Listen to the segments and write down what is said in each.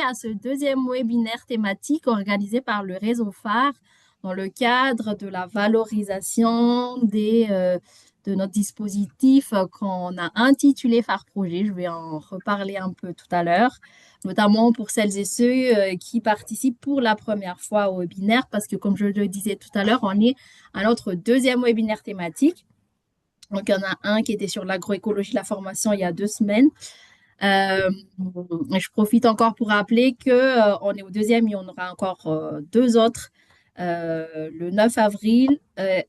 à ce deuxième webinaire thématique organisé par le réseau phare dans le cadre de la valorisation de notre dispositif qu'on a intitulé Phare Projet. Je vais en reparler un peu tout à l'heure, notamment pour celles et ceux qui participent pour la première fois au webinaire, parce que comme je le disais tout à l'heure, on est à notre deuxième webinaire thématique. Donc, il y en a un qui était sur l'agroécologie de la formation il y a 2 semaines. Je profite encore pour rappeler que on est au deuxième et on aura encore deux autres le 9 avril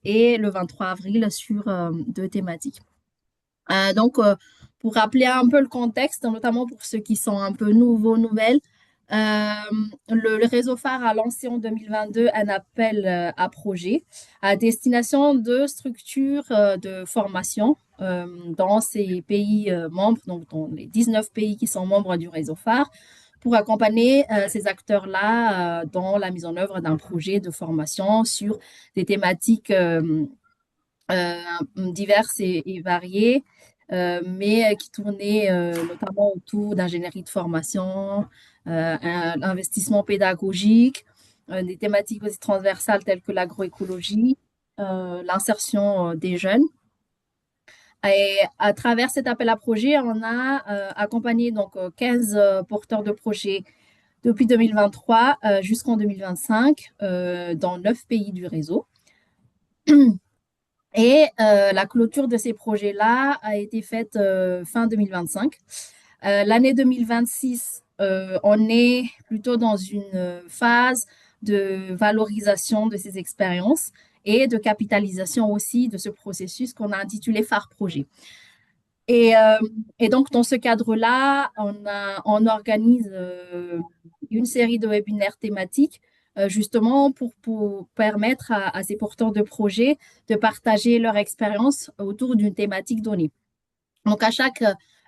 et le 23 avril sur deux thématiques. Pour rappeler un peu le contexte, notamment pour ceux qui sont un peu nouveaux, nouvelles, euh, le réseau phare a lancé en 2022 un appel à projet à destination de structures de formation dans ces pays membres, donc dans les 19 pays qui sont membres du réseau phare, pour accompagner ces acteurs-là dans la mise en œuvre d'un projet de formation sur des thématiques euh, diverses et variées, mais qui tournaient notamment autour d'ingénierie de formation, investissement pédagogique, des thématiques aussi transversales telles que l'agroécologie, l'insertion des jeunes. Et à travers cet appel à projet, on a accompagné donc 15 porteurs de projets depuis 2023 jusqu'en 2025 dans 9 pays du réseau. Et la clôture de ces projets-là a été faite fin 2025. L'année 2026, on est plutôt dans une phase de valorisation de ces expériences et de capitalisation aussi de ce processus qu'on a intitulé Phare Projet. Et, euh, et donc, dans ce cadre-là, on organise une série de webinaires thématiques justement pour permettre à ces porteurs de projets de partager leur expérience autour d'une thématique donnée. Donc, à chaque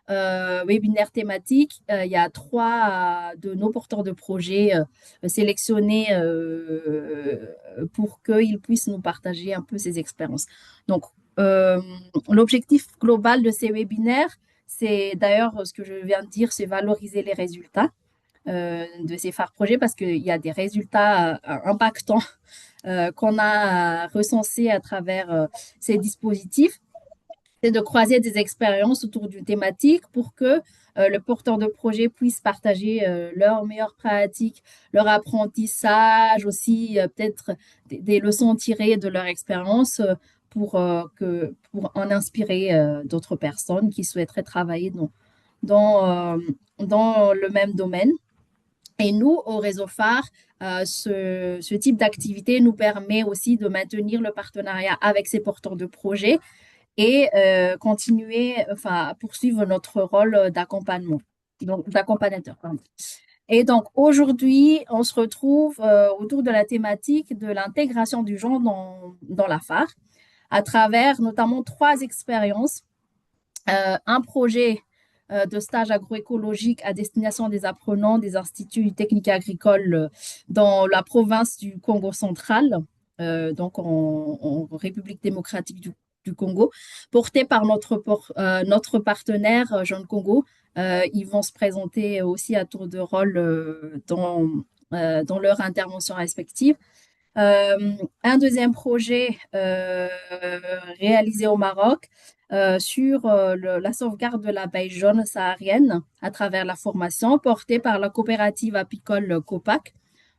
webinaire thématique, il y a trois de nos porteurs de projets sélectionnés pour qu'ils puissent nous partager un peu ces expériences. Donc, euh, l'objectif global de ces webinaires, c'est d'ailleurs ce que je viens de dire, c'est valoriser les résultats de ces phares projets parce qu'il y a des résultats impactants qu'on a recensés à travers ces dispositifs. C'est de croiser des expériences autour d'une thématique pour que le porteur de projet puisse partager leurs meilleures pratiques, leur apprentissage, aussi peut-être des leçons tirées de leur expérience pour en inspirer d'autres personnes qui souhaiteraient travailler dans, dans le même domaine. Et nous, au réseau phare, ce type d'activité nous permet aussi de maintenir le partenariat avec ces porteurs de projets et continuer, enfin, poursuivre notre rôle d'accompagnement, donc d'accompagnateur. Pardon. Et donc aujourd'hui, on se retrouve autour de la thématique de l'intégration du genre dans la phare, à travers notamment trois expériences. Un projet de stage agroécologique à destination des apprenants des instituts techniques agricoles dans la province du Congo central, donc en République démocratique du Congo, porté par notre partenaire Jeune Congo. Ils vont se présenter aussi à tour de rôle dans leur intervention respective. Un deuxième projet réalisé au Maroc sur la sauvegarde de l'abeille jaune saharienne à travers la formation portée par la coopérative apicole COPAC.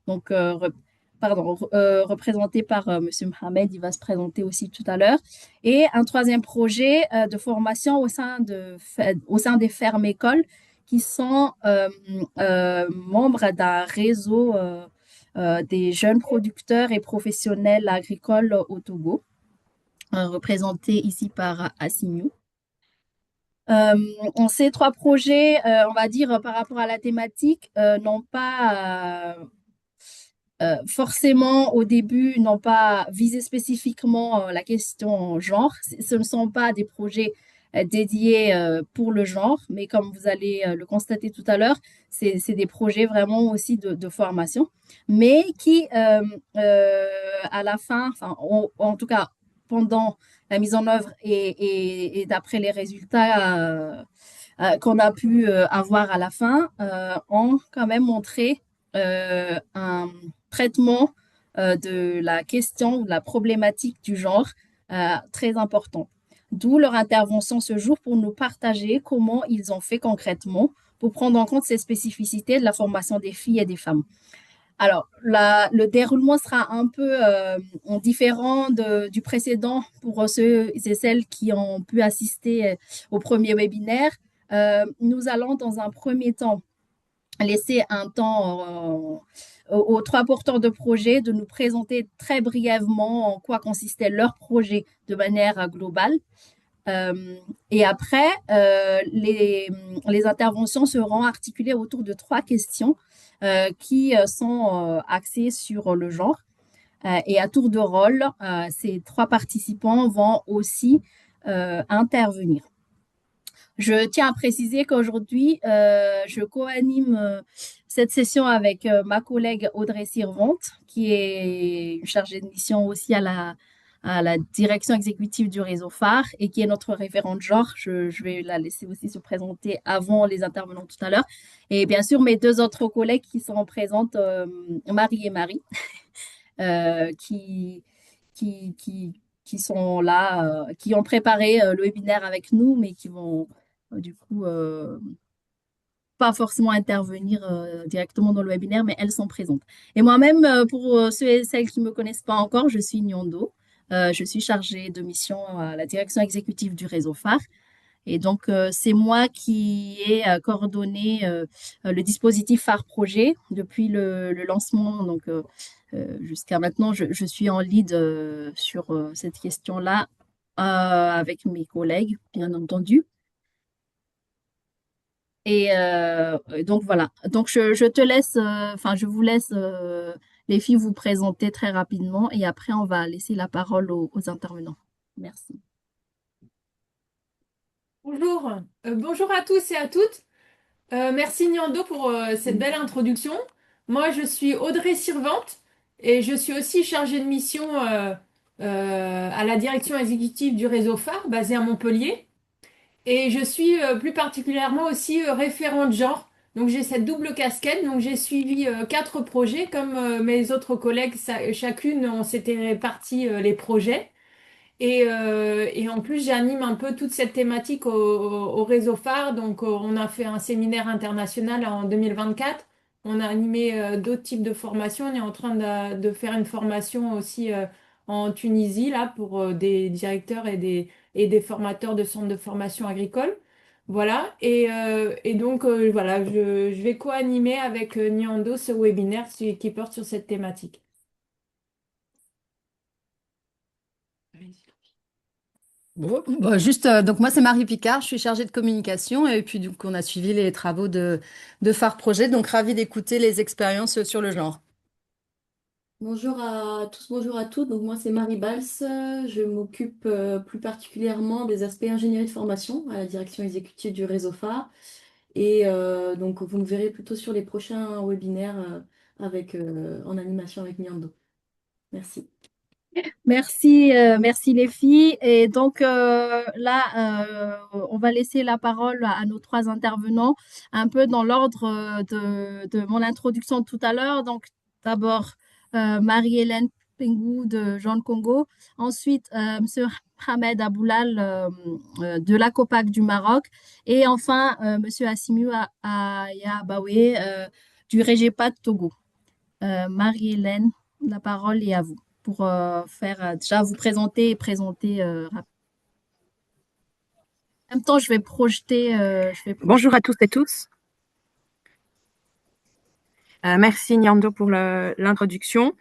Donc, représenté par Monsieur Mohamed, il va se présenter aussi tout à l'heure. Et un troisième projet de formation au sein des fermes écoles qui sont membres d'un réseau des jeunes producteurs et professionnels agricoles au Togo, représentés ici par Assignou. Euh, Ces trois projets, on va dire, par rapport à la thématique, n'ont pas forcément au début, n'ont pas visé spécifiquement la question genre. Ce ne sont pas des projets dédiés pour le genre, mais comme vous allez le constater tout à l'heure, c'est des projets vraiment aussi de formation, mais qui, à la fin, enfin, en tout cas, pendant la mise en œuvre et d'après les résultats qu'on a pu avoir à la fin ont quand même montré un traitement de la question ou de la problématique du genre très important. D'où leur intervention ce jour pour nous partager comment ils ont fait concrètement pour prendre en compte ces spécificités de la formation des filles et des femmes. Alors, le déroulement sera un peu différent du précédent pour ceux et celles qui ont pu assister au premier webinaire. Nous allons dans un premier temps laisser un temps aux trois porteurs de projet de nous présenter très brièvement en quoi consistait leur projet de manière globale. Et après, les interventions seront articulées autour de trois questions qui sont axées sur le genre. Et à tour de rôle, ces trois participants vont aussi intervenir. Je tiens à préciser qu'aujourd'hui, je co-anime cette session avec ma collègue Audrey Sirvente, qui est chargée de mission aussi à la direction exécutive du réseau phare et qui est notre référente genre. Je vais la laisser aussi se présenter avant les intervenants tout à l'heure. Et bien sûr, mes deux autres collègues qui seront présentes, Marie et Marie, qui, qui sont là, qui ont préparé le webinaire avec nous, mais qui vont du coup pas forcément intervenir directement dans le webinaire, mais elles sont présentes. Et moi-même, pour ceux et celles qui ne me connaissent pas encore, je suis Nyondo. Je suis chargée de mission à la direction exécutive du réseau phare. Et donc, c'est moi qui ai coordonné le dispositif phare projet depuis le lancement. Donc, jusqu'à maintenant, je suis en lead sur cette question-là avec mes collègues, bien entendu. Et donc voilà. Donc je te laisse, enfin je vous laisse les filles vous présenter très rapidement et après on va laisser la parole aux intervenants. Merci. Bonjour. Bonjour à tous et à toutes. Merci Niando pour cette belle introduction. Moi, je suis Audrey Sirvente et je suis aussi chargée de mission à la direction exécutive du réseau phare basé à Montpellier. Et je suis plus particulièrement aussi référente genre. Donc j'ai cette double casquette. Donc j'ai suivi quatre projets comme mes autres collègues. Chacune, on s'était réparti les projets. Et en plus, j'anime un peu toute cette thématique au réseau phare. Donc, on a fait un séminaire international en 2024. On a animé d'autres types de formations. On est en train de faire une formation aussi en Tunisie, là, pour des directeurs et des formateurs de centres de formation agricole. Voilà. Et donc, voilà, je vais co-animer avec Niando ce webinaire qui porte sur cette thématique. Bon, bah, juste, donc moi c'est Marie Picard, je suis chargée de communication et puis donc on a suivi les travaux de Phare Projet, donc ravi d'écouter les expériences sur le genre. Bonjour à tous, bonjour à toutes. Donc moi c'est Marie Bals. Je m'occupe plus particulièrement des aspects ingénierie de formation à la direction exécutive du réseau phare. Et donc vous me verrez plutôt sur les prochains webinaires en animation avec Miando. Merci. Merci, merci les filles. Et donc là, on va laisser la parole à nos trois intervenants, un peu dans l'ordre de mon introduction de tout à l'heure. Donc d'abord Marie-Hélène Pengou de Jean Congo, ensuite Monsieur Hamed Aboulal de la COPAC du Maroc, et enfin Monsieur Assimiou Ayabawe du Régepa de Togo. Marie-Hélène, la parole est à vous pour faire déjà vous présenter et présenter rapidement. En même temps, je vais projeter. Bonjour à tous et tous. Merci Nyando pour l'introduction.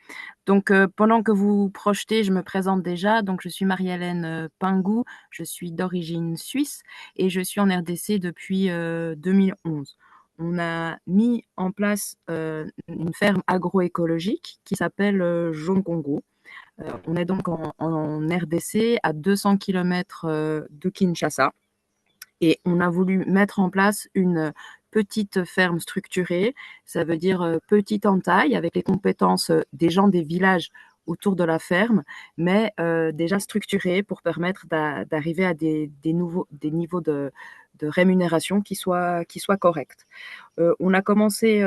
Donc, pendant que vous projetez, je me présente déjà. Donc, je suis Marie-Hélène Pingou. Je suis d'origine suisse et je suis en RDC depuis 2011. On a mis en place une ferme agroécologique qui s'appelle Jaune Congo. On est donc en RDC à 200 km de Kinshasa. Et on a voulu mettre en place une petite ferme structurée, ça veut dire petite en taille, avec les compétences des gens des villages autour de la ferme, mais déjà structurée pour permettre d'arriver à des niveaux de rémunération qui soit correcte. On a commencé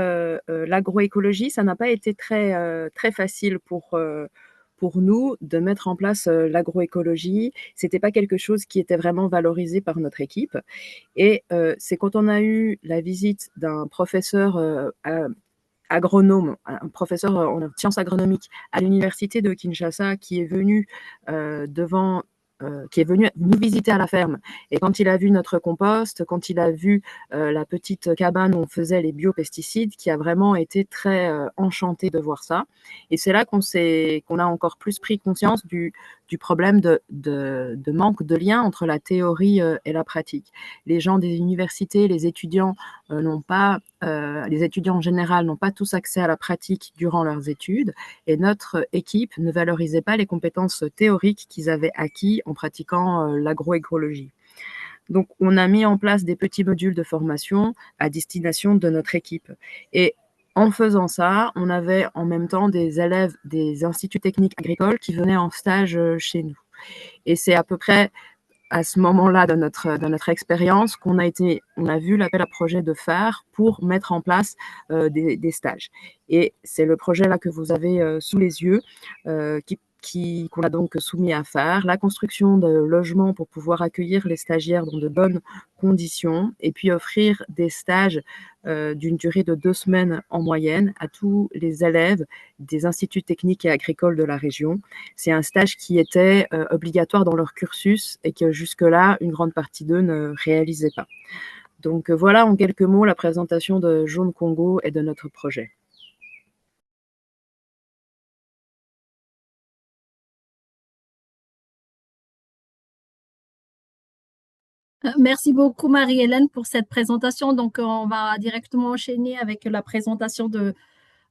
l'agroécologie, ça n'a pas été très facile pour nous de mettre en place l'agroécologie. C'était pas quelque chose qui était vraiment valorisé par notre équipe. Et c'est quand on a eu la visite d'un professeur agronome, un professeur en sciences agronomiques à l'université de Kinshasa qui est venu qui est venu nous visiter à la ferme. Et quand il a vu notre compost, quand il a vu la petite cabane où on faisait les biopesticides, qui a vraiment été très enchanté de voir ça. Et c'est là qu'on a encore plus pris conscience du problème de manque de lien entre la théorie et la pratique. Les gens des universités, les étudiants les étudiants en général n'ont pas tous accès à la pratique durant leurs études et notre équipe ne valorisait pas les compétences théoriques qu'ils avaient acquis en pratiquant l'agroécologie. Donc, on a mis en place des petits modules de formation à destination de notre équipe. Et en faisant ça, on avait en même temps des élèves des instituts techniques agricoles qui venaient en stage chez nous. Et c'est à peu près à ce moment-là de notre expérience qu'on a vu l'appel à projet de faire pour mettre en place des stages. Et c'est le projet là que vous avez sous les yeux qu'on a donc soumis à faire, la construction de logements pour pouvoir accueillir les stagiaires dans de bonnes conditions et puis offrir des stages d'une durée de 2 semaines en moyenne à tous les élèves des instituts techniques et agricoles de la région. C'est un stage qui était obligatoire dans leur cursus et que jusque-là, une grande partie d'eux ne réalisaient pas. Donc voilà en quelques mots la présentation de Jaune Congo et de notre projet. Merci beaucoup, Marie-Hélène, pour cette présentation. Donc, on va directement enchaîner avec la présentation de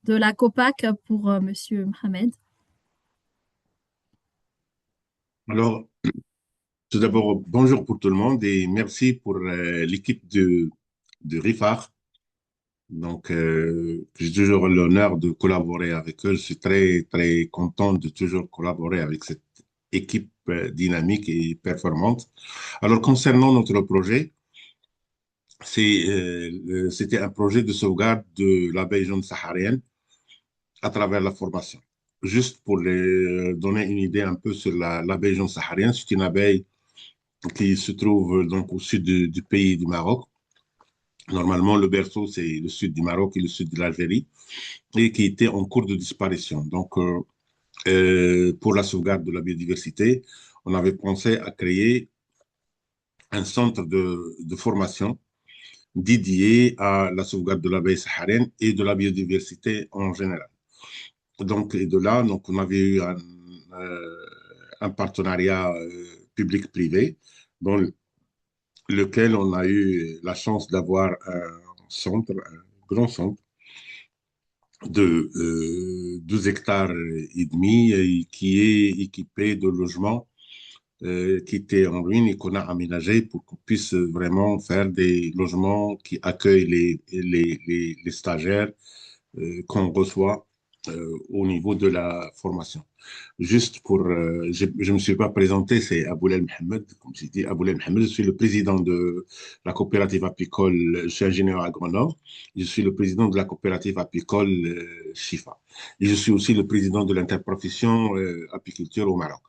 la COPAC pour Monsieur Mohamed. Alors, tout d'abord, bonjour pour tout le monde et merci pour l'équipe de RIFAR. Donc, j'ai toujours l'honneur de collaborer avec eux. Je suis très, très content de toujours collaborer avec cette équipe dynamique et performante. Alors, concernant notre projet, c'était un projet de sauvegarde de l'abeille jaune saharienne à travers la formation. Juste pour les donner une idée un peu sur l'abeille jaune saharienne, c'est une abeille qui se trouve donc au sud du pays du Maroc. Normalement, le berceau, c'est le sud du Maroc et le sud de l'Algérie, et qui était en cours de disparition. Donc, pour la sauvegarde de la biodiversité, on avait pensé à créer un centre de formation dédié à la sauvegarde de l'abeille saharienne et de la biodiversité en général. Donc, et de là, donc, on avait eu un partenariat public-privé dans lequel on a eu la chance d'avoir un centre, un grand centre de 12 hectares et demi et qui est équipé de logements qui étaient en ruine et qu'on a aménagé pour qu'on puisse vraiment faire des logements qui accueillent les stagiaires qu'on reçoit au niveau de la formation. Juste pour, je ne me suis pas présenté, c'est Aboulel Mohamed, comme j'ai dit, Aboulel Mohamed, je suis le président de la coopérative apicole, je suis ingénieur agronome, je suis le président de la coopérative apicole Chifa, et je suis aussi le président de l'interprofession apiculture au Maroc.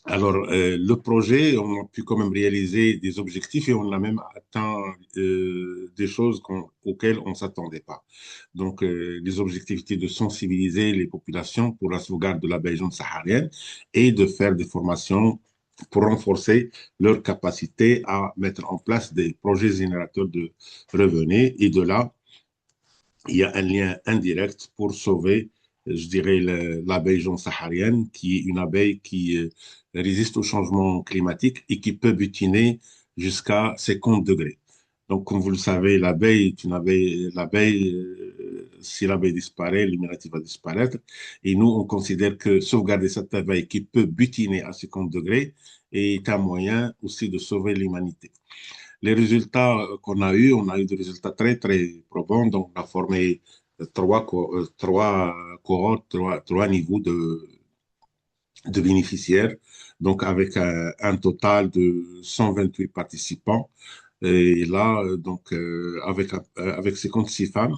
Alors, le projet, on a pu quand même réaliser des objectifs et on a même atteint des choses auxquelles on ne s'attendait pas. Donc, les objectifs étaient de sensibiliser les populations pour la sauvegarde de l'abeille jaune saharienne et de faire des formations pour renforcer leur capacité à mettre en place des projets générateurs de revenus. Et de là, il y a un lien indirect pour sauver, je dirais, l'abeille jaune saharienne, qui est une abeille qui résiste au changement climatique et qui peut butiner jusqu'à 50 degrés. Donc, comme vous le savez, l'abeille est une abeille, si l'abeille disparaît, l'humanité va disparaître. Et nous, on considère que sauvegarder cette abeille qui peut butiner à 50 degrés est un moyen aussi de sauver l'humanité. Les résultats qu'on a eus, on a eu des résultats très, très probants. Donc, on a formé trois cohortes, trois niveaux de bénéficiaires. donc avec un total de 128 participants. Et là, avec 56 femmes,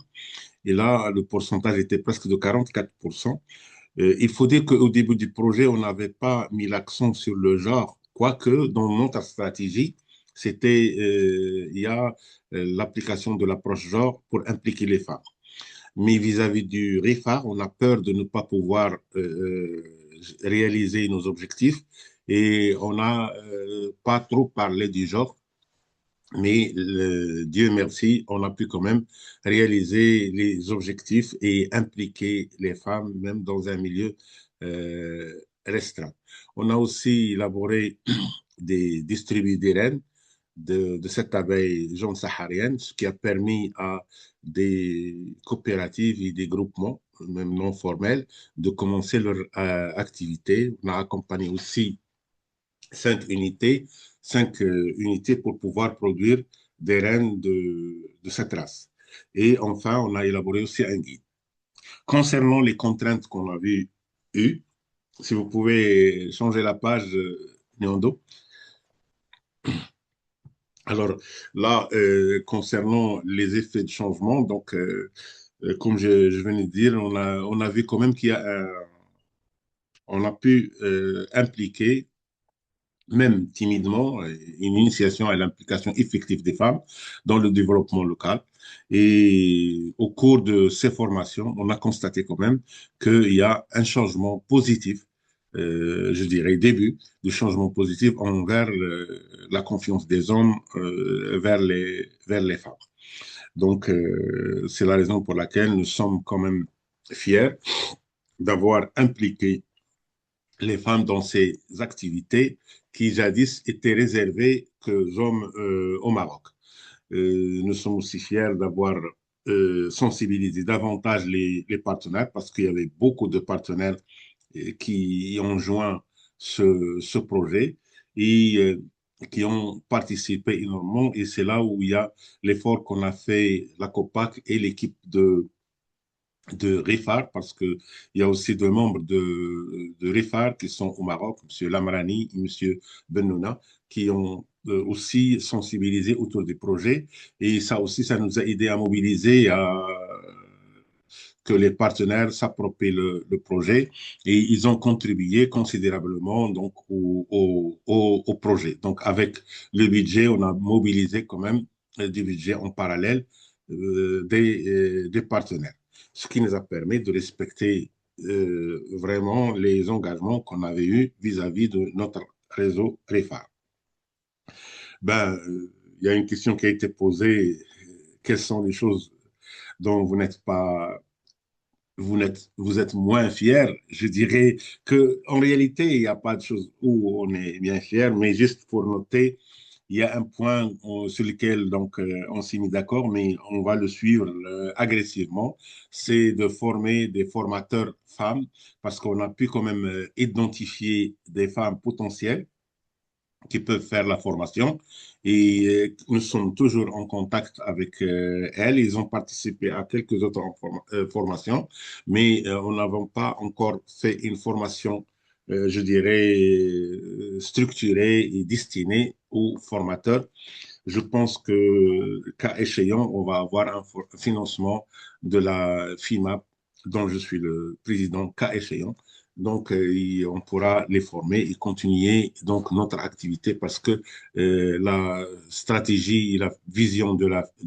et là, le pourcentage était presque de 44%. Il faut dire qu'au début du projet, on n'avait pas mis l'accent sur le genre, quoique dans notre stratégie, il y a l'application de l'approche genre pour impliquer les femmes. Mais vis-à-vis du RIFAR, on a peur de ne pas pouvoir réaliser nos objectifs et on n'a pas trop parlé du genre. Mais Dieu merci, on a pu quand même réaliser les objectifs et impliquer les femmes, même dans un milieu restreint. On a aussi élaboré distribué des reines de cette abeille jaune saharienne, ce qui a permis à des coopératives et des groupements, même non formels, de commencer leur activité. On a accompagné aussi 5 unités, 5 unités pour pouvoir produire des reines de cette race. Et enfin, on a élaboré aussi un guide. Concernant les contraintes qu'on avait eues, si vous pouvez changer la page, Nyondo. Alors là, concernant les effets de changement, donc, comme je venais de dire, on a vu quand même on a pu impliquer même timidement, une initiation à l'implication effective des femmes dans le développement local. Et au cours de ces formations, on a constaté quand même qu'il y a un changement positif, je dirais début de changement positif envers la confiance des hommes vers les femmes. Donc, c'est la raison pour laquelle nous sommes quand même fiers d'avoir impliqué les femmes dans ces activités qui jadis étaient réservées aux hommes au Maroc. Nous sommes aussi fiers d'avoir sensibilisé davantage les partenaires parce qu'il y avait beaucoup de partenaires qui ont joint ce projet et qui ont participé énormément. Et c'est là où il y a l'effort qu'on a fait, la COPAC et l'équipe de RIFAR, parce qu'il y a aussi deux membres de RIFAR qui sont au Maroc, M. Lamrani et M. Bennouna, qui ont aussi sensibilisé autour du projet. Et ça aussi, ça nous a aidé à mobiliser, à que les partenaires s'approprient le projet et ils ont contribué considérablement donc au projet. Donc avec le budget, on a mobilisé quand même du budget en parallèle des partenaires, ce qui nous a permis de respecter vraiment les engagements qu'on avait eus vis-à-vis de notre réseau REFAR. Ben, il y a une question qui a été posée. Quelles sont les choses dont vous êtes moins fier? Je dirais que en réalité, il n'y a pas de chose où on est bien fier, mais juste pour noter, il y a un point sur lequel donc on s'est mis d'accord, mais on va le suivre agressivement, c'est de former des formateurs femmes, parce qu'on a pu quand même identifier des femmes potentielles qui peuvent faire la formation. Et nous sommes toujours en contact avec elles. Ils ont participé à quelques autres formations, mais on n'avons pas encore fait une formation, je dirais, structurée et destinée aux formateurs. Je pense que, cas échéant, on va avoir un financement de la FIMAP, dont je suis le président, cas échéant. Donc, on pourra les former et continuer donc notre activité parce que la stratégie et la vision de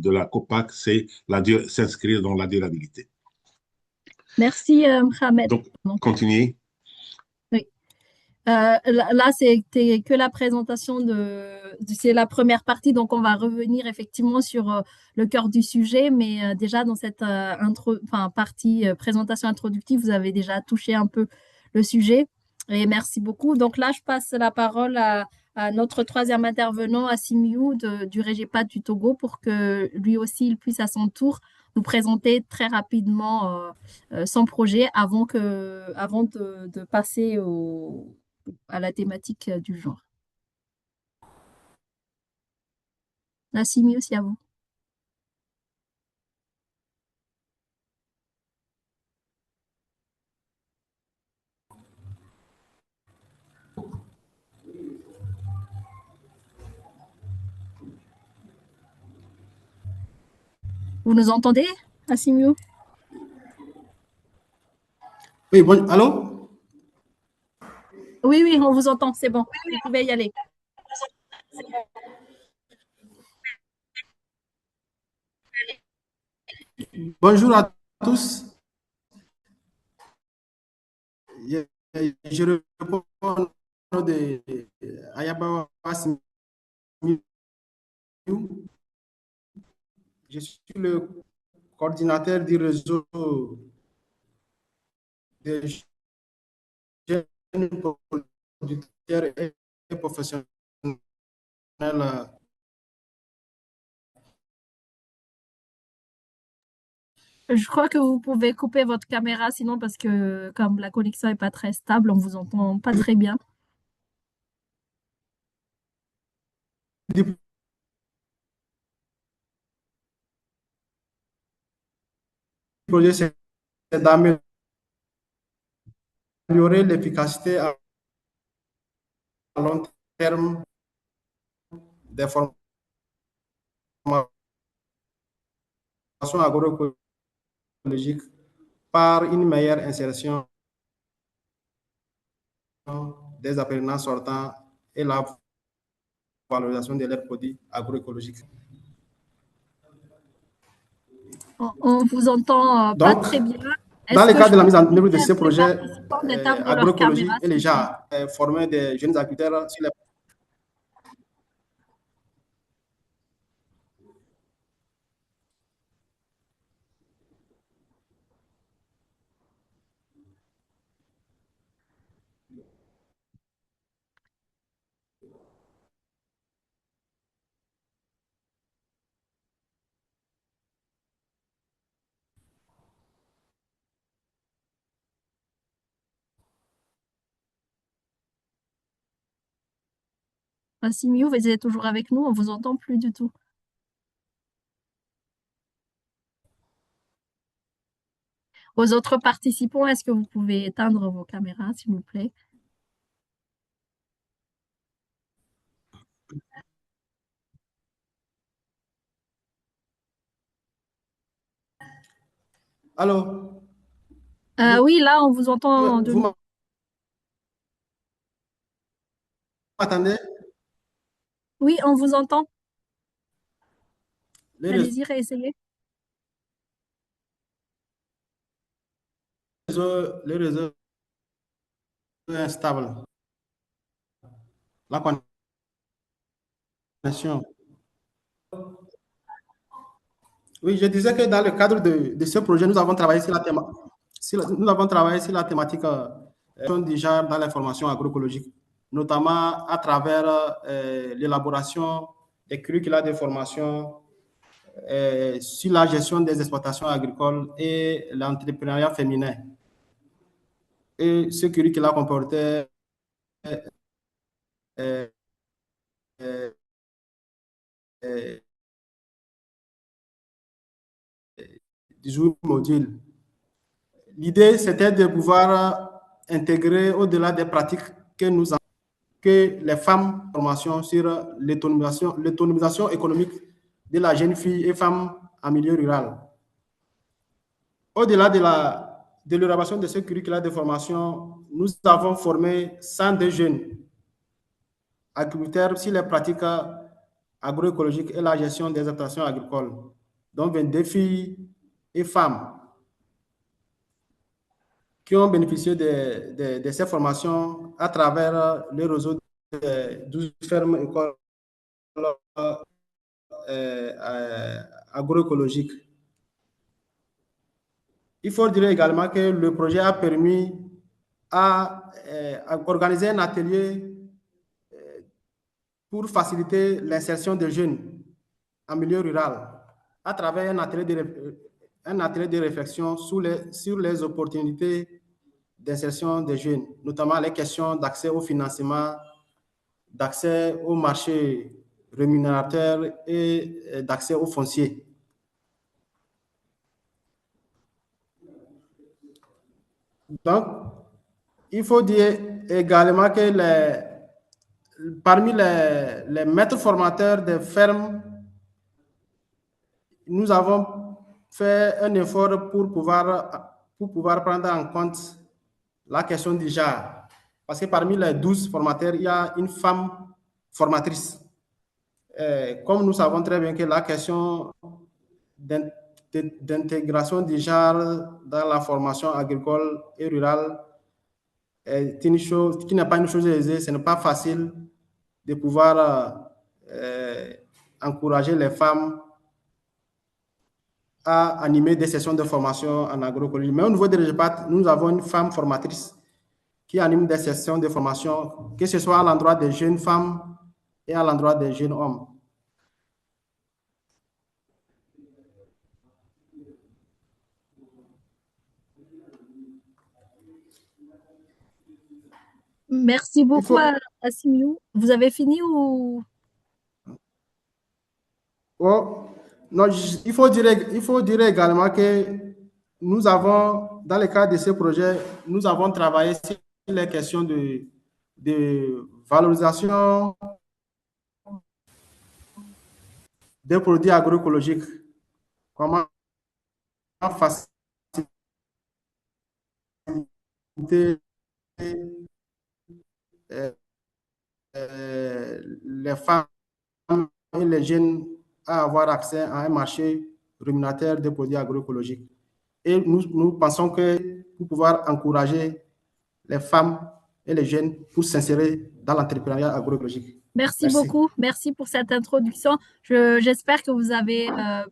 la COPAC, c'est s'inscrire dans la durabilité. Merci, Mohamed. Donc, continuez. Oui. Là, c'était que la présentation c'est la première partie, donc on va revenir effectivement sur le cœur du sujet, mais déjà dans cette partie présentation introductive, vous avez déjà touché un peu le sujet, et merci beaucoup. Donc là, je passe la parole à notre troisième intervenant, Assimiou du Régipa du Togo, pour que lui aussi, il puisse à son tour nous présenter très rapidement son projet avant de passer à la thématique du genre. Nassimi aussi à vous. Vous nous entendez, Assimio? Oui, bon, allô? Oui, oui, on vous entend, c'est bon. Vous pouvez y aller. Bonjour à tous. Je réponds de Ayaba Asimiu. Je suis le coordinateur du réseau des jeunes producteurs et professionnels. Je crois que vous pouvez couper votre caméra, sinon parce que comme la connexion n'est pas très stable, on vous entend pas très bien. Du projet, c'est d'améliorer l'efficacité à long terme des formations agroécologiques par une meilleure insertion des apprenants sortants et la valorisation de leurs produits agroécologiques. On vous entend pas Donc, très bien. dans Est-ce le que cadre je de la peux mise en œuvre de demander à ces tous les projets participants d'éteindre leur caméra, agroécologiques et s'il vous plaît? déjà former des jeunes agriculteurs sur les... Assimio, vous êtes toujours avec nous, on vous entend plus du tout. Aux autres participants, est-ce que vous pouvez éteindre vos caméras, s'il vous plaît? Allô? Vous, Oui, là, on vous entend de vous nouveau. m'entendez? Oui, on vous entend. Les Allez-y, réessayez. réseaux instables. La connexion. Oui, je disais que dans le cadre de ce projet, nous avons travaillé sur la thématique. Nous avons travaillé sur la thématique du genre dans les formations agroécologiques, notamment à travers l'élaboration des curricula de formation sur la gestion des exploitations agricoles et l'entrepreneuriat féminin. Et ce curricula comportait euh, euh, euh, 18 modules. L'idée, c'était de pouvoir intégrer au-delà des pratiques que nous avons, que les femmes, formation sur l'autonomisation économique de la jeune fille et femme en milieu rural. Au-delà de l'élaboration de ce curricula de formation, nous avons formé 102 jeunes agriculteurs sur les pratiques agroécologiques et la gestion des exploitations agricoles, dont 22 filles et femmes qui ont bénéficié de ces formations à travers le réseau de 12 fermes écoles agroécologiques. Il faut dire également que le projet a permis à organiser un atelier pour faciliter l'insertion des jeunes en milieu rural à travers un atelier de réflexion sur les opportunités d'insertion des jeunes, notamment les questions d'accès au financement, d'accès au marché rémunérateur et d'accès au foncier. Donc, il faut dire également que parmi les maîtres formateurs des fermes, nous avons fait un effort pour pouvoir prendre en compte la question du genre. Parce que parmi les 12 formateurs, il y a une femme formatrice. Comme nous savons très bien que la question d'intégration du genre dans la formation agricole et rurale est une chose qui n'est pas une chose aisée, ce n'est pas facile de pouvoir encourager les femmes à animer des sessions de formation en agroécologie. Mais au niveau de l'EGEPAT, nous avons une femme formatrice qui anime des sessions de formation, que ce soit à l'endroit des jeunes femmes et à l'endroit des jeunes hommes. Merci beaucoup à Simiou. Vous avez fini ou... Oh, non, il faut dire également que nous avons, dans le cadre de ce projet, nous avons travaillé sur les questions de valorisation des produits agroécologiques. Comment faciliter les femmes et les jeunes à avoir accès à un marché rémunérateur des produits agroécologiques. Et nous pensons que pour pouvoir encourager les femmes et les jeunes pour s'insérer dans l'entrepreneuriat agroécologique. Merci beaucoup. Merci pour cette introduction. J'espère que vous avez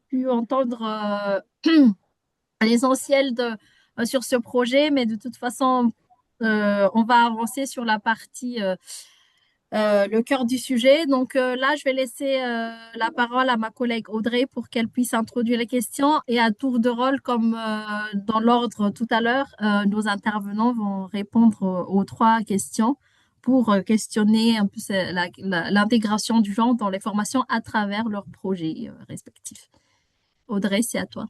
pu entendre l'essentiel sur ce projet, mais de toute façon, on va avancer sur la partie, le cœur du sujet. Donc là, je vais laisser la parole à ma collègue Audrey pour qu'elle puisse introduire les questions et à tour de rôle, comme dans l'ordre tout à l'heure, nos intervenants vont répondre aux trois questions pour questionner un peu l'intégration du genre dans les formations à travers leurs projets respectifs. Audrey, c'est à toi.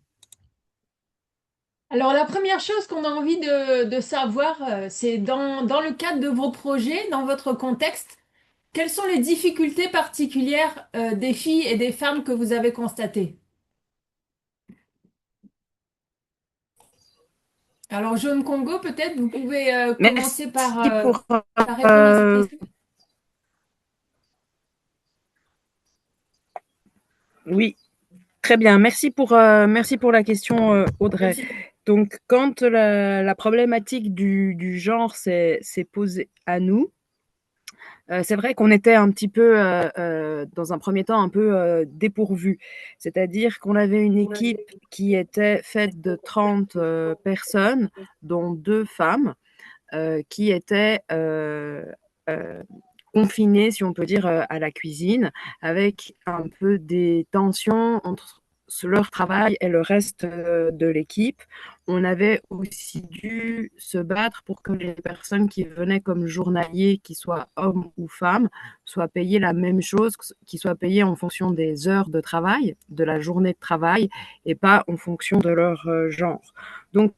Alors, la première chose qu'on a envie de savoir, c'est dans le cadre de vos projets, dans votre contexte, quelles sont les difficultés particulières des filles et des femmes que vous avez constatées? Alors, Jaune Congo, peut-être, vous pouvez commencer par répondre à cette question. Oui, très bien. Merci pour la question, Audrey. Merci. Donc, quand la problématique du genre s'est posée à nous, c'est vrai qu'on était un petit peu, dans un premier temps, un peu dépourvus. C'est-à-dire qu'on avait une équipe qui était faite de 30 personnes, dont 2 femmes, qui étaient confinées, si on peut dire, à la cuisine, avec un peu des tensions entre leur travail et le reste de l'équipe. On avait aussi dû se battre pour que les personnes qui venaient comme journaliers, qu'ils soient hommes ou femmes, soient payées la même chose, qu'ils soient payés en fonction des heures de travail, de la journée de travail, et pas en fonction de leur genre. Donc,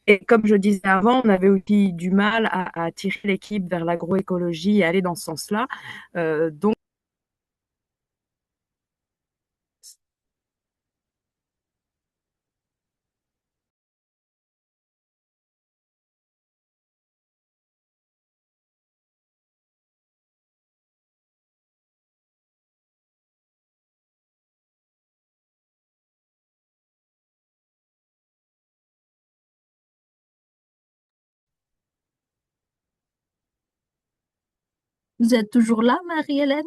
et comme je disais avant, on avait aussi du mal à tirer l'équipe vers l'agroécologie et aller dans ce sens-là. Donc, Vous êtes toujours là, Marie-Hélène?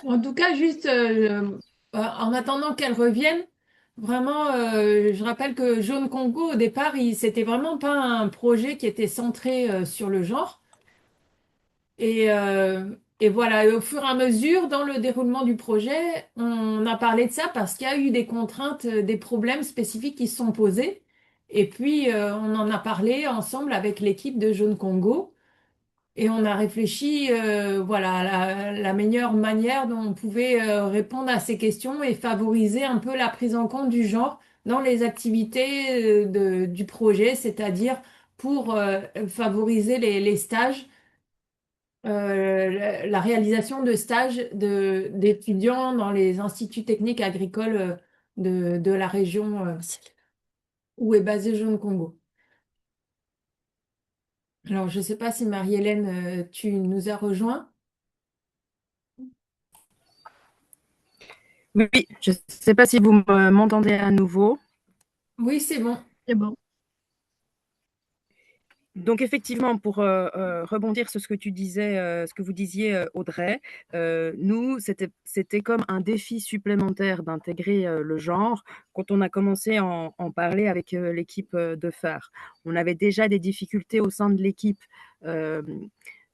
En tout cas, juste en attendant qu'elle revienne, vraiment, je rappelle que Jaune Congo, au départ, c'était vraiment pas un projet qui était centré sur le genre. Et voilà, et au fur et à mesure, dans le déroulement du projet, on a parlé de ça parce qu'il y a eu des contraintes, des problèmes spécifiques qui se sont posés. Et puis, on en a parlé ensemble avec l'équipe de Jaune Congo. Et on a réfléchi, voilà, à la meilleure manière dont on pouvait répondre à ces questions et favoriser un peu la prise en compte du genre dans les activités du projet, c'est-à-dire pour favoriser les stages la réalisation de stages d'étudiants dans les instituts techniques agricoles de la région où est basé Jeune Congo. Alors, je ne sais pas si Marie-Hélène, tu nous as rejoints. Oui, je ne sais pas si vous m'entendez à nouveau. Oui, c'est bon. C'est bon. Donc effectivement, pour rebondir sur ce que tu disais, ce que vous disiez, Audrey, nous, c'était comme un défi supplémentaire d'intégrer le genre quand on a commencé à en parler avec l'équipe de phare. On avait déjà des difficultés au sein de l'équipe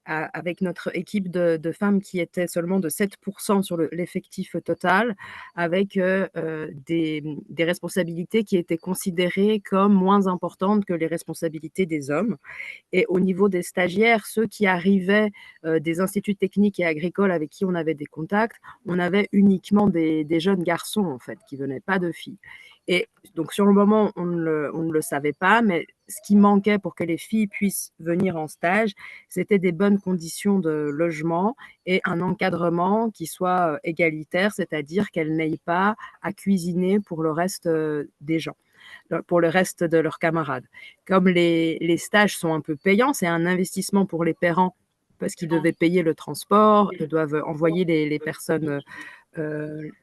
avec notre équipe de femmes qui était seulement de 7% sur l'effectif total, avec des responsabilités qui étaient considérées comme moins importantes que les responsabilités des hommes. Et au niveau des stagiaires, ceux qui arrivaient des instituts techniques et agricoles avec qui on avait des contacts, on avait uniquement des jeunes garçons, en fait, qui venaient pas de filles. Et donc, sur le moment, on ne le savait pas, mais ce qui manquait pour que les filles puissent venir en stage, c'était des bonnes conditions de logement et un encadrement qui soit égalitaire, c'est-à-dire qu'elles n'aient pas à cuisiner pour le reste des gens, pour le reste de leurs camarades. Comme les stages sont un peu payants, c'est un investissement pour les parents parce qu'ils devaient payer le transport, ils doivent envoyer les personnes,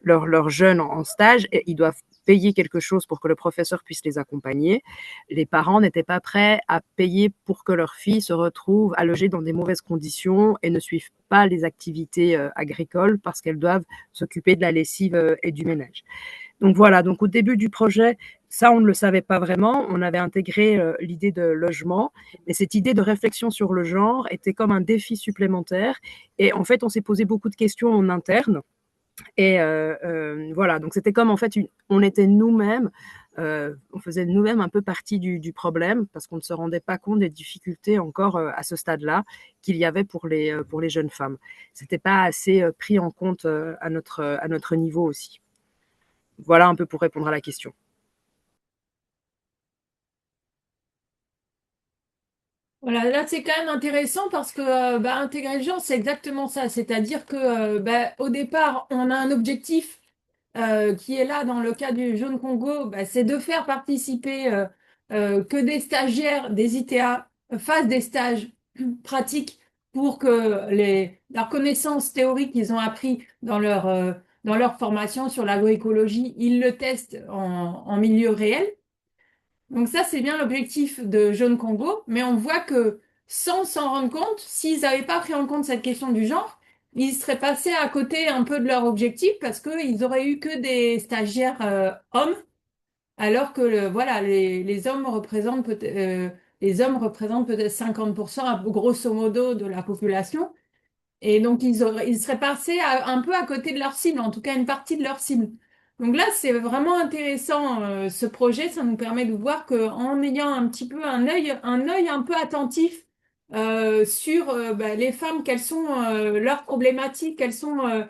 leurs jeunes en stage, et ils doivent payer quelque chose pour que le professeur puisse les accompagner. Les parents n'étaient pas prêts à payer pour que leur fille se retrouve à loger dans des mauvaises conditions et ne suivent pas les activités agricoles parce qu'elles doivent s'occuper de la lessive et du ménage. Donc voilà, donc au début du projet, ça, on ne le savait pas vraiment. On avait intégré l'idée de logement, mais cette idée de réflexion sur le genre était comme un défi supplémentaire. Et en fait, on s'est posé beaucoup de questions en interne. Et voilà, donc c'était comme en fait, on était nous-mêmes, on faisait nous-mêmes un peu partie du problème parce qu'on ne se rendait pas compte des difficultés encore à ce stade-là qu'il y avait pour les jeunes femmes. C'était pas assez pris en compte à notre niveau aussi. Voilà un peu pour répondre à la question. Voilà, là c'est quand même intéressant parce que intégrer le genre, c'est exactement ça. C'est-à-dire que au départ, on a un objectif qui est là dans le cas du Jaune Congo, c'est de faire participer que des stagiaires des ITA fassent des stages pratiques pour que leurs connaissances théoriques qu'ils ont appris dans leur formation sur l'agroécologie, ils le testent en milieu réel. Donc ça, c'est bien l'objectif de Jaune Congo, mais on voit que sans s'en rendre compte, s'ils n'avaient pas pris en compte cette question du genre, ils seraient passés à côté un peu de leur objectif parce qu'ils auraient eu que des stagiaires hommes, alors que voilà, les hommes représentent peut-être 50% grosso modo de la population. Et donc, ils seraient passés un peu à côté de leur cible, en tout cas une partie de leur cible. Donc là, c'est vraiment intéressant, ce projet. Ça nous permet de voir qu'en ayant un petit peu un œil un peu attentif sur les femmes, quelles sont leurs problématiques, quelles sont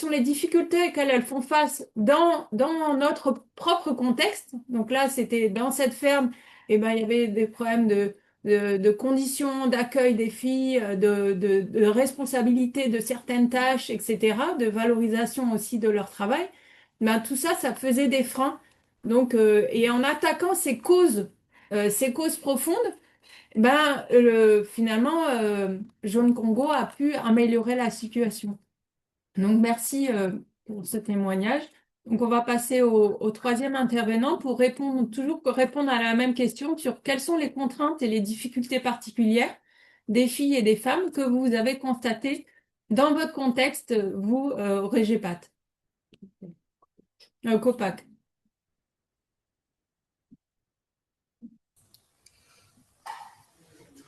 les difficultés auxquelles elles font face dans notre propre contexte. Donc là, c'était dans cette ferme, et ben, il y avait des problèmes de conditions d'accueil des filles, de responsabilité de certaines tâches, etc., de valorisation aussi de leur travail, ben, tout ça, ça faisait des freins. Donc, et en attaquant ces causes profondes, finalement, Jaune Congo a pu améliorer la situation. Donc, merci pour ce témoignage. Donc, on va passer au troisième intervenant pour répondre à la même question sur quelles sont les contraintes et les difficultés particulières des filles et des femmes que vous avez constatées dans votre contexte, vous, au Régepat, COPAC.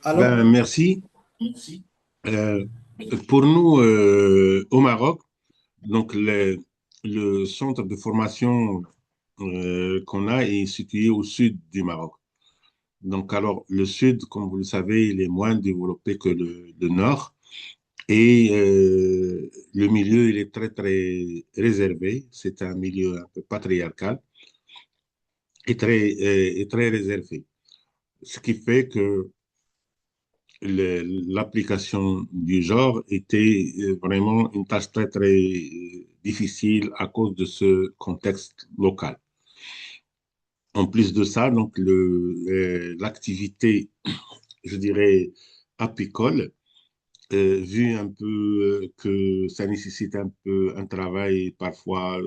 Alors, Merci. Euh, pour nous, au Maroc, donc le centre de formation qu'on a est situé au sud du Maroc. Donc, alors, le sud, comme vous le savez, il est moins développé que le nord. Et le milieu, il est très, très réservé. C'est un milieu un peu patriarcal et très réservé. Ce qui fait que l'application du genre était vraiment une tâche très, très difficile à cause de ce contexte local. En plus de ça, donc l'activité, je dirais, apicole, vu un peu que ça nécessite un peu un travail parfois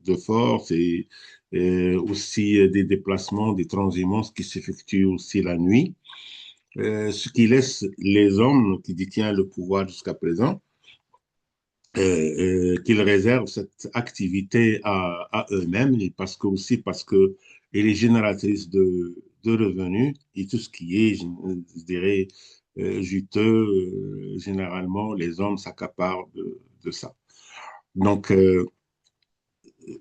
de force et aussi des déplacements, des transhumances qui s'effectuent aussi la nuit, ce qui laisse les hommes qui détiennent le pouvoir jusqu'à présent, qu'ils réservent cette activité à eux-mêmes, et parce que elle est génératrice de revenus et tout ce qui est, je dirais, juteux, généralement, les hommes s'accaparent de ça. Donc,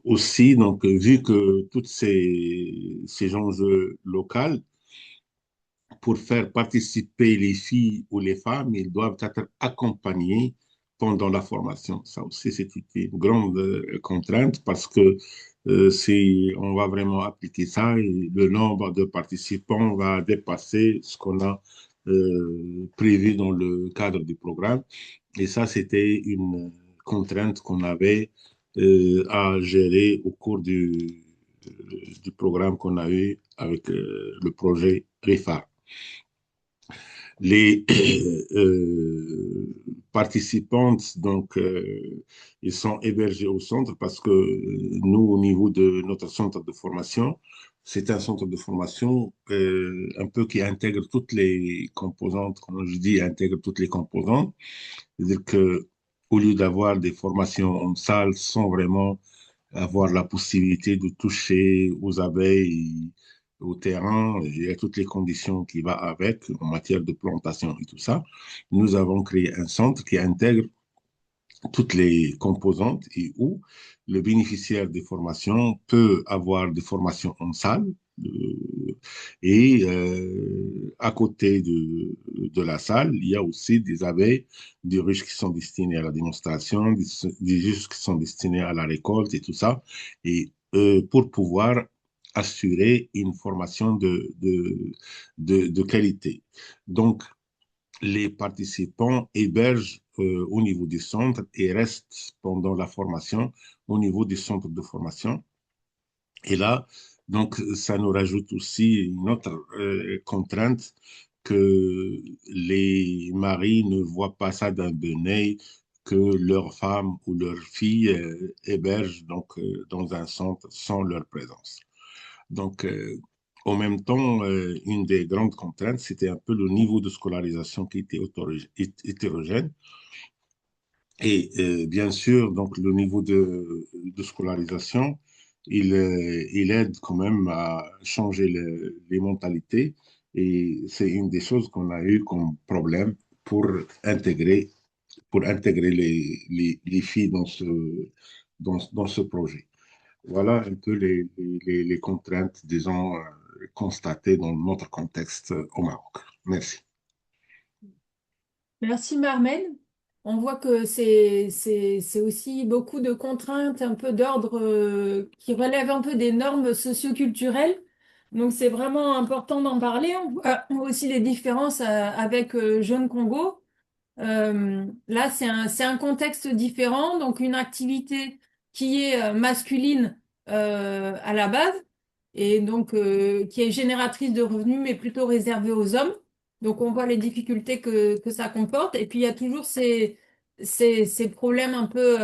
aussi, donc, vu que tous ces enjeux locaux, pour faire participer les filles ou les femmes, ils doivent être accompagnés pendant la formation. Ça aussi, c'est une grande contrainte parce que si on va vraiment appliquer ça, et le nombre de participants va dépasser ce qu'on a prévu dans le cadre du programme. Et ça, c'était une contrainte qu'on avait à gérer au cours du programme qu'on a eu avec le projet REFAR. Les participantes, donc, ils sont hébergés au centre parce que nous, au niveau de notre centre de formation, c'est un centre de formation un peu qui intègre toutes les composantes, comme je dis, intègre toutes les composantes. C'est-à-dire que au lieu d'avoir des formations en salle sans vraiment avoir la possibilité de toucher aux abeilles, au terrain, et à toutes les conditions qui vont avec en matière de plantation et tout ça. Nous avons créé un centre qui intègre toutes les composantes et où le bénéficiaire des formations peut avoir des formations en salle et à côté de la salle, il y a aussi des abeilles, des ruches qui sont destinées à la démonstration, des ruches qui sont destinées à la récolte et tout ça, et pour pouvoir assurer une formation de qualité. Donc, les participants hébergent au niveau du centre et restent pendant la formation au niveau du centre de formation. Et là, donc, ça nous rajoute aussi une autre contrainte que les maris ne voient pas ça d'un bon œil que leur femme ou leur fille héberge donc, dans un centre sans leur présence. Donc, en même temps, une des grandes contraintes, c'était un peu le niveau de scolarisation qui était hétérogène. Et bien sûr, donc le niveau de scolarisation, il aide quand même à changer les mentalités. Et c'est une des choses qu'on a eu comme problème pour intégrer, pour intégrer les filles dans ce projet. Voilà un peu les contraintes, disons, constatées dans notre contexte au Maroc. Merci. Merci Marmen. On voit que c'est aussi beaucoup de contraintes, un peu d'ordre qui relèvent un peu des normes socioculturelles. Donc c'est vraiment important d'en parler. On voit aussi les différences avec Jeune Congo. Là, c'est un contexte différent, donc une activité qui est masculine à la base et donc qui est génératrice de revenus, mais plutôt réservée aux hommes. Donc on voit les difficultés que ça comporte. Et puis il y a toujours ces problèmes un peu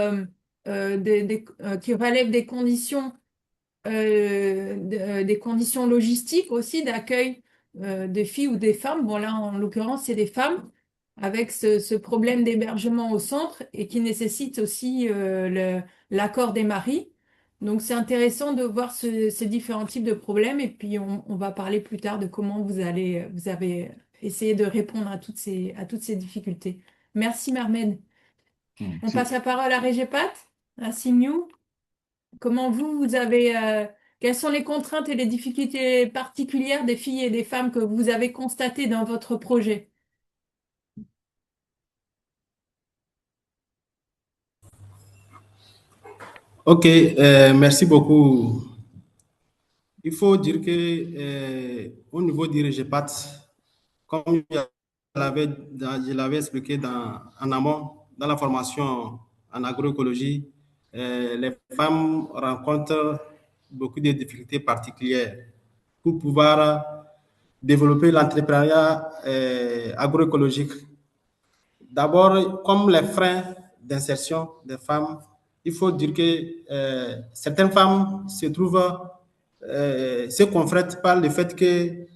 qui relèvent des conditions des conditions logistiques aussi d'accueil des filles ou des femmes. Bon, là, en l'occurrence, c'est des femmes avec ce problème d'hébergement au centre et qui nécessite aussi l'accord des maris. Donc, c'est intéressant de voir ces différents types de problèmes et puis on va parler plus tard de comment vous avez essayé de répondre à toutes ces difficultés. Merci, Marmen. On passe la parole à Régepat, à Signou. Comment vous avez, quelles sont les contraintes et les difficultés particulières des filles et des femmes que vous avez constatées dans votre projet? Ok, merci beaucoup. Il faut dire que au niveau du REGEPAT, comme il y a je l'avais expliqué en amont, dans la formation en agroécologie, les femmes rencontrent beaucoup de difficultés particulières pour pouvoir développer l'entrepreneuriat agroécologique. D'abord, comme les freins d'insertion des femmes, il faut dire que certaines femmes se confrontent par le fait que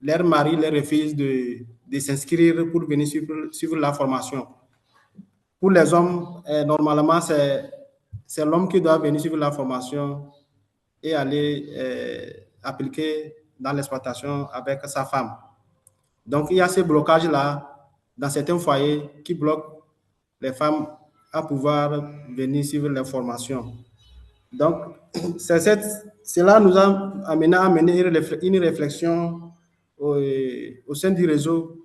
leur mari leur refuse de s'inscrire pour venir suivre la formation. Pour les hommes, normalement, c'est l'homme qui doit venir suivre la formation et aller appliquer dans l'exploitation avec sa femme. Donc, il y a ce blocage-là dans certains foyers qui bloquent les femmes à pouvoir venir suivre les formations. Donc, cela nous a amené à mener une réflexion au sein du réseau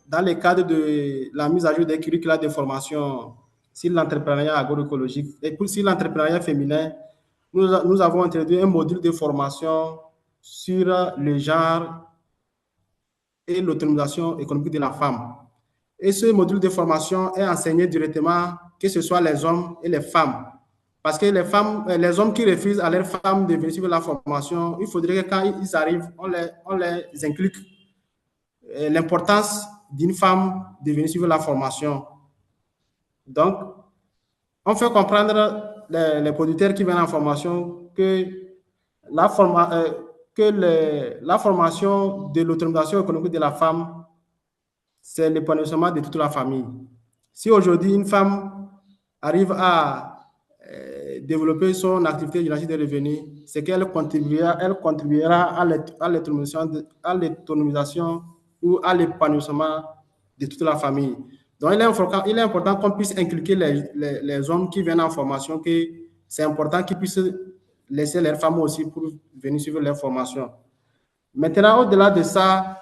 dans le cadre de la mise à jour des curricula de formation sur l'entrepreneuriat agroécologique et pour sur l'entrepreneuriat féminin. Nous avons introduit un module de formation sur le genre et l'autonomisation économique de la femme. Et ce module de formation est enseigné directement, que ce soit les hommes et les femmes. Parce que les hommes qui refusent à leurs femmes de venir suivre la formation, il faudrait que quand ils arrivent, on les inculque l'importance d'une femme de venir suivre la formation. Donc, on fait comprendre les producteurs qui viennent en formation que la formation de l'autonomisation économique de la femme, c'est l'épanouissement de toute la famille. Si aujourd'hui une femme arrive à développer son activité génératrice de revenus, c'est qu'elle contribuera à l'autonomisation ou à l'épanouissement de toute la famille. Donc, il est important qu'on puisse inculquer les hommes qui viennent en formation que c'est important qu'ils puissent laisser leurs femmes aussi pour venir suivre leur formation. Maintenant, au-delà de ça,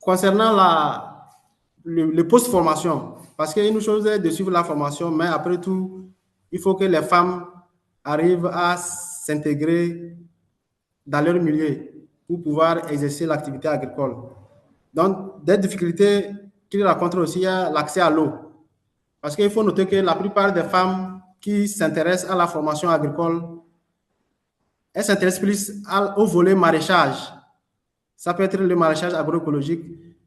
concernant le post-formation, parce qu'une chose est de suivre la formation, mais après tout, il faut que les femmes arrivent à s'intégrer dans leur milieu pour pouvoir exercer l'activité agricole. Donc, des difficultés qu'ils rencontrent aussi, il y a l'accès à l'eau. Parce qu'il faut noter que la plupart des femmes qui s'intéressent à la formation agricole, elles s'intéressent plus au volet maraîchage. Ça peut être le maraîchage agroécologique.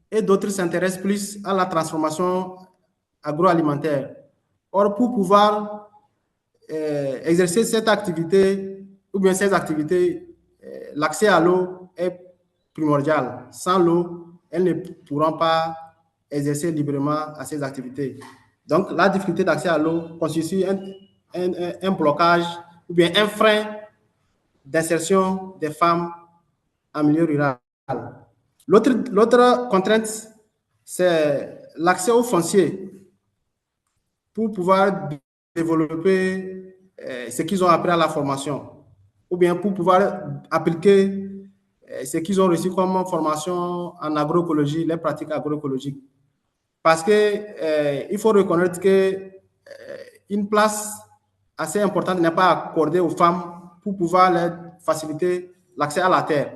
Et d'autres s'intéressent plus à la transformation agroalimentaire. Or, pour pouvoir exercer cette activité, ou bien ces activités, l'accès à l'eau est primordial. Sans l'eau, elles ne pourront pas exercer librement à ces activités. Donc, la difficulté d'accès à l'eau constitue un blocage ou bien un frein d'insertion des femmes en milieu rural. L'autre contrainte, c'est l'accès au foncier pour pouvoir développer ce qu'ils ont appris à la formation ou bien pour pouvoir appliquer ce qu'ils ont reçu comme formation en agroécologie, les pratiques agroécologiques. Parce qu'il faut reconnaître qu'une place assez importante n'est pas accordée aux femmes pour pouvoir leur faciliter l'accès à la terre,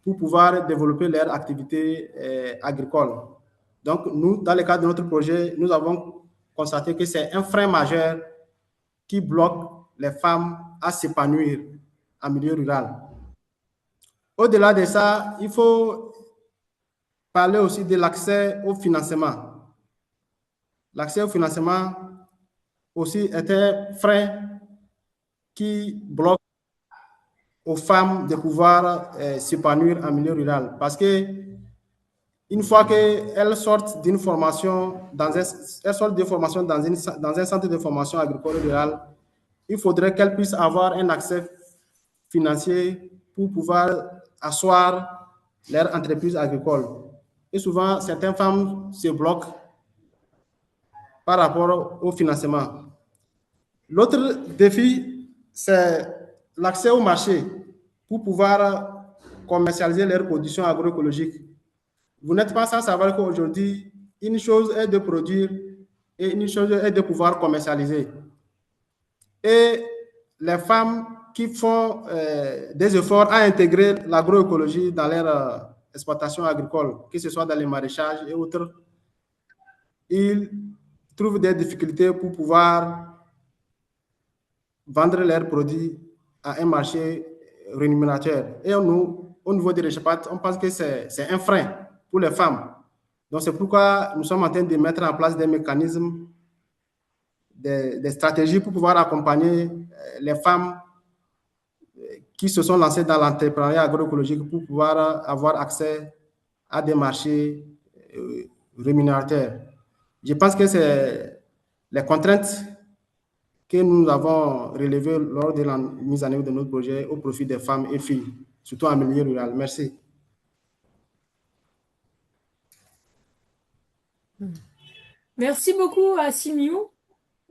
pour pouvoir développer leur activité agricole. Donc, nous, dans le cadre de notre projet, nous avons constaté que c'est un frein majeur qui bloque les femmes à s'épanouir en milieu rural. Au-delà de ça, il faut parler aussi de l'accès au financement. L'accès au financement aussi est un frein qui bloque aux femmes de pouvoir s'épanouir en milieu rural. Parce que une fois qu'elles sortent d'une formation, dans un centre de formation agricole rurale, il faudrait qu'elles puissent avoir un accès financier pour pouvoir asseoir leur entreprise agricole. Et souvent, certaines femmes se bloquent par rapport au financement. L'autre défi, c'est l'accès au marché pour pouvoir commercialiser leurs productions agroécologiques. Vous n'êtes pas sans savoir qu'aujourd'hui, une chose est de produire et une chose est de pouvoir commercialiser. Et les femmes qui font des efforts à intégrer l'agroécologie dans leur exploitation agricole, que ce soit dans les maraîchages et autres, ils trouvent des difficultés pour pouvoir vendre leurs produits à un marché rémunérateur. Et nous, au niveau des Réchapat, on pense que c'est un frein pour les femmes. Donc, c'est pourquoi nous sommes en train de mettre en place des mécanismes, des stratégies pour pouvoir accompagner les femmes qui se sont lancées dans l'entrepreneuriat agroécologique pour pouvoir avoir accès à des marchés rémunérateurs. Je pense que c'est les contraintes que nous avons relevées lors de la mise en œuvre de notre projet au profit des femmes et filles, surtout en milieu rural. Merci. Merci beaucoup à Simiou.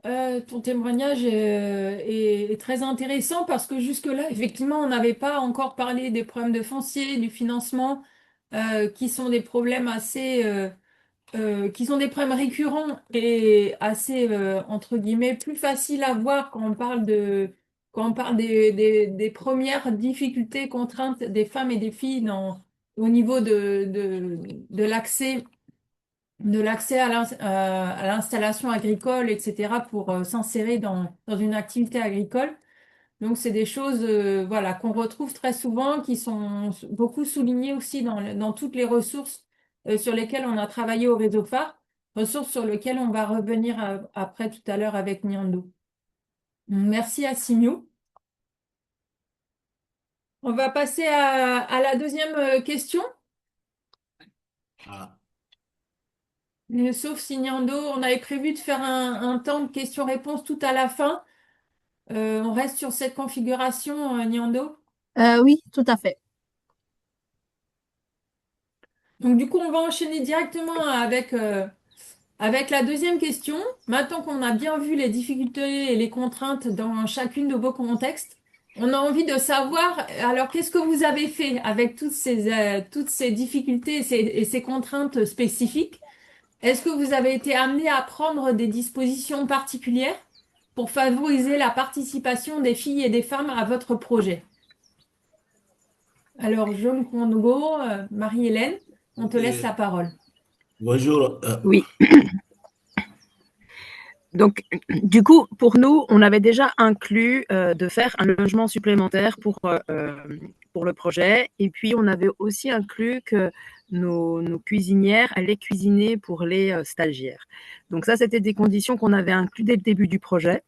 Ton témoignage est très intéressant parce que jusque-là, effectivement, on n'avait pas encore parlé des problèmes de foncier, du financement, qui sont des problèmes qui sont des problèmes récurrents et assez, entre guillemets, plus faciles à voir quand on parle des premières difficultés, contraintes des femmes et des filles au niveau de l'accès à l'installation agricole, etc., pour s'insérer dans une activité agricole. Donc, c'est des choses voilà, qu'on retrouve très souvent, qui sont beaucoup soulignées aussi dans toutes les ressources sur lesquelles on a travaillé au réseau phare, ressources sur lesquelles on va revenir après tout à l'heure avec Nyando. Merci à Simio. On va passer à la deuxième question. Sauf si Nyando, on avait prévu de faire un temps de questions-réponses tout à la fin. On reste sur cette configuration, Nyando? Oui, tout à fait. Donc du coup, on va enchaîner directement avec la deuxième question. Maintenant qu'on a bien vu les difficultés et les contraintes dans chacune de vos contextes, on a envie de savoir, alors qu'est-ce que vous avez fait avec toutes ces difficultés et ces contraintes spécifiques? Est-ce que vous avez été amené à prendre des dispositions particulières pour favoriser la participation des filles et des femmes à votre projet? Alors, Jaune Congo, Marie-Hélène, on te laisse la parole. Bonjour. Oui. Donc, du coup, pour nous, on avait déjà inclus de faire un logement supplémentaire pour le projet. Et puis, on avait aussi inclus que nos cuisinières allaient cuisiner pour les stagiaires. Donc ça, c'était des conditions qu'on avait inclus dès le début du projet.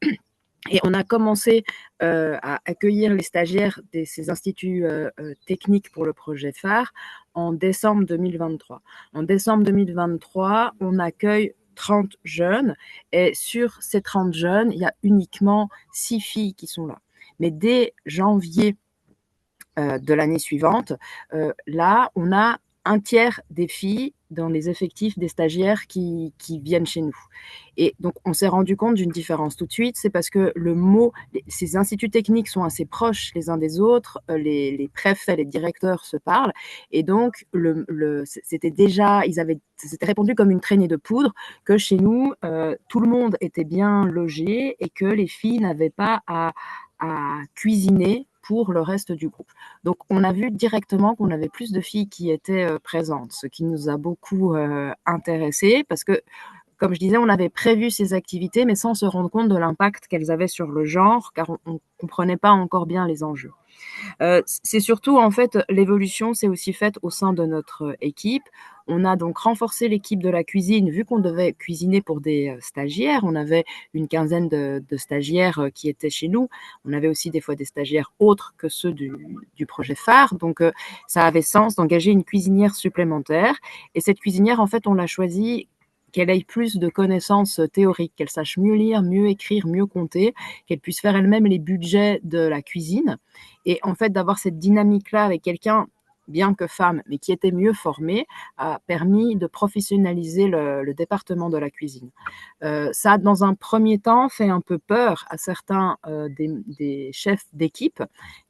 Et on a commencé à accueillir les stagiaires de ces instituts techniques pour le projet phare en décembre 2023. En décembre 2023, on accueille 30 jeunes et sur ces 30 jeunes, il y a uniquement 6 filles qui sont là. Mais dès janvier de l'année suivante, là, on a un tiers des filles dans les effectifs des stagiaires qui viennent chez nous. Et donc, on s'est rendu compte d'une différence tout de suite, c'est parce que ces instituts techniques sont assez proches les uns des autres, les préfets, les directeurs se parlent, et donc, c'était répandu comme une traînée de poudre, que chez nous, tout le monde était bien logé et que les filles n'avaient pas à cuisiner pour le reste du groupe. Donc, on a vu directement qu'on avait plus de filles qui étaient présentes, ce qui nous a beaucoup intéressés parce que, comme je disais, on avait prévu ces activités, mais sans se rendre compte de l'impact qu'elles avaient sur le genre, car on ne comprenait pas encore bien les enjeux. C'est surtout, en fait, l'évolution s'est aussi faite au sein de notre équipe. On a donc renforcé l'équipe de la cuisine, vu qu'on devait cuisiner pour des stagiaires. On avait une quinzaine de stagiaires qui étaient chez nous. On avait aussi des fois des stagiaires autres que ceux du projet phare. Donc, ça avait sens d'engager une cuisinière supplémentaire. Et cette cuisinière, en fait, on l'a choisie qu'elle ait plus de connaissances théoriques, qu'elle sache mieux lire, mieux écrire, mieux compter, qu'elle puisse faire elle-même les budgets de la cuisine. Et en fait, d'avoir cette dynamique-là avec quelqu'un, bien que femme, mais qui était mieux formé, a permis de professionnaliser le département de la cuisine. Ça a, dans un premier temps, fait un peu peur à certains des chefs d'équipe